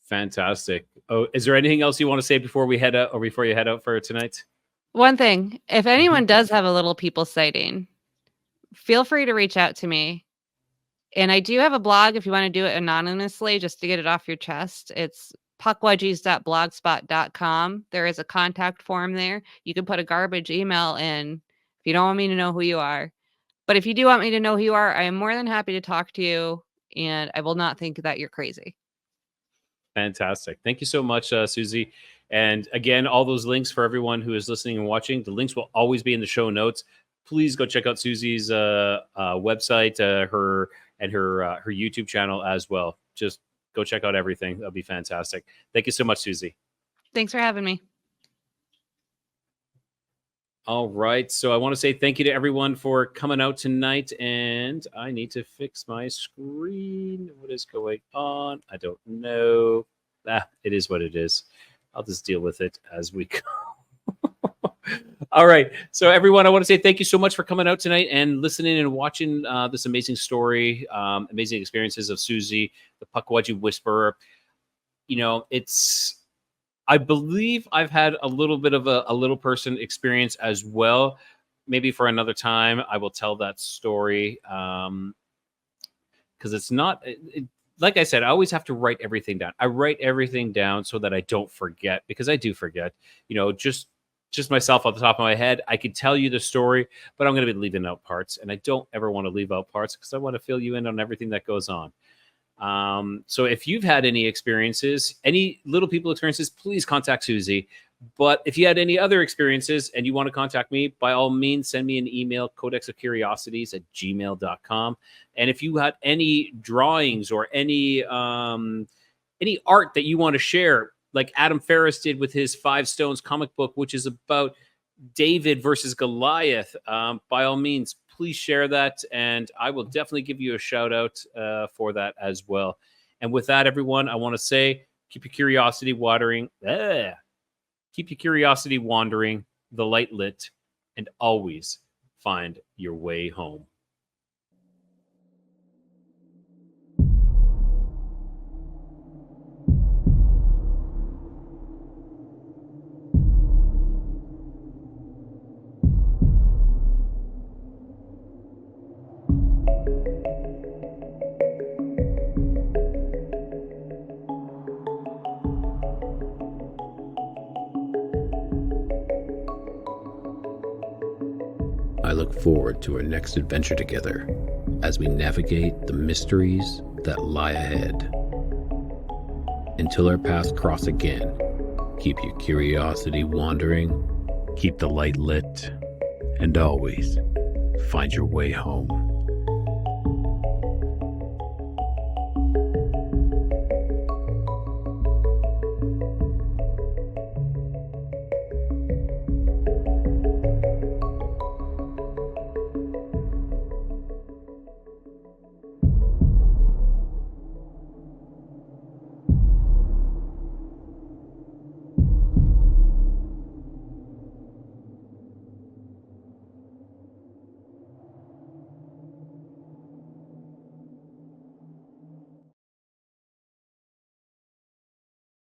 Fantastic. Oh, is there anything else you want to say before we head out, or before you head out for tonight? One thing, if anyone does have a little people sighting, feel free to reach out to me. And I do have a blog if you want to do it anonymously, just to get it off your chest. It's pukwudgies.blogspot.com. There is a contact form there. You can put a garbage email in if you don't want me to know who you are. But if you do want me to know who you are, I am more than happy to talk to you, and I will not think that you're crazy. Fantastic. Thank you so much, Susie. And again, all those links for everyone who is listening and watching, the links will always be in the show notes. Please go check out Susie's website, her YouTube channel as well. Just go check out everything. That'll be fantastic. Thank you so much, Susie. Thanks for having me. All right. So I want to say thank you to everyone for coming out tonight. And I need to fix my screen. What is going on? I don't know. It is what it is. I'll just deal with it as we go. All right. So everyone, I want to say thank you so much for coming out tonight and listening and watching this amazing story, amazing experiences of Susie, the Pukwudgie Whisperer. I believe I've had a little bit of a little person experience as well. Maybe for another time, I will tell that story. Because it's not, like I said, I always have to write everything down. I write everything down so that I don't forget, because I do forget, just myself off the top of my head. I could tell you the story, but I'm going to be leaving out parts, and I don't ever want to leave out parts because I want to fill you in on everything that goes on. So if you've had any experiences, any little people experiences, please contact Susie. But if you had any other experiences and you want to contact me, by all means, send me an email, codexofcuriosities@gmail.com. And if you had any drawings or any art that you want to share, like Adam Ferris did with his 5 Stones comic book, which is about David versus Goliath, by all means, please share that, and I will definitely give you a shout out for that as well. And with that, everyone, I want to say, keep your curiosity wandering, the light lit, and always find your way home. I look forward to our next adventure together as we navigate the mysteries that lie ahead. Until our paths cross again, keep your curiosity wandering, keep the light lit, and always find your way home.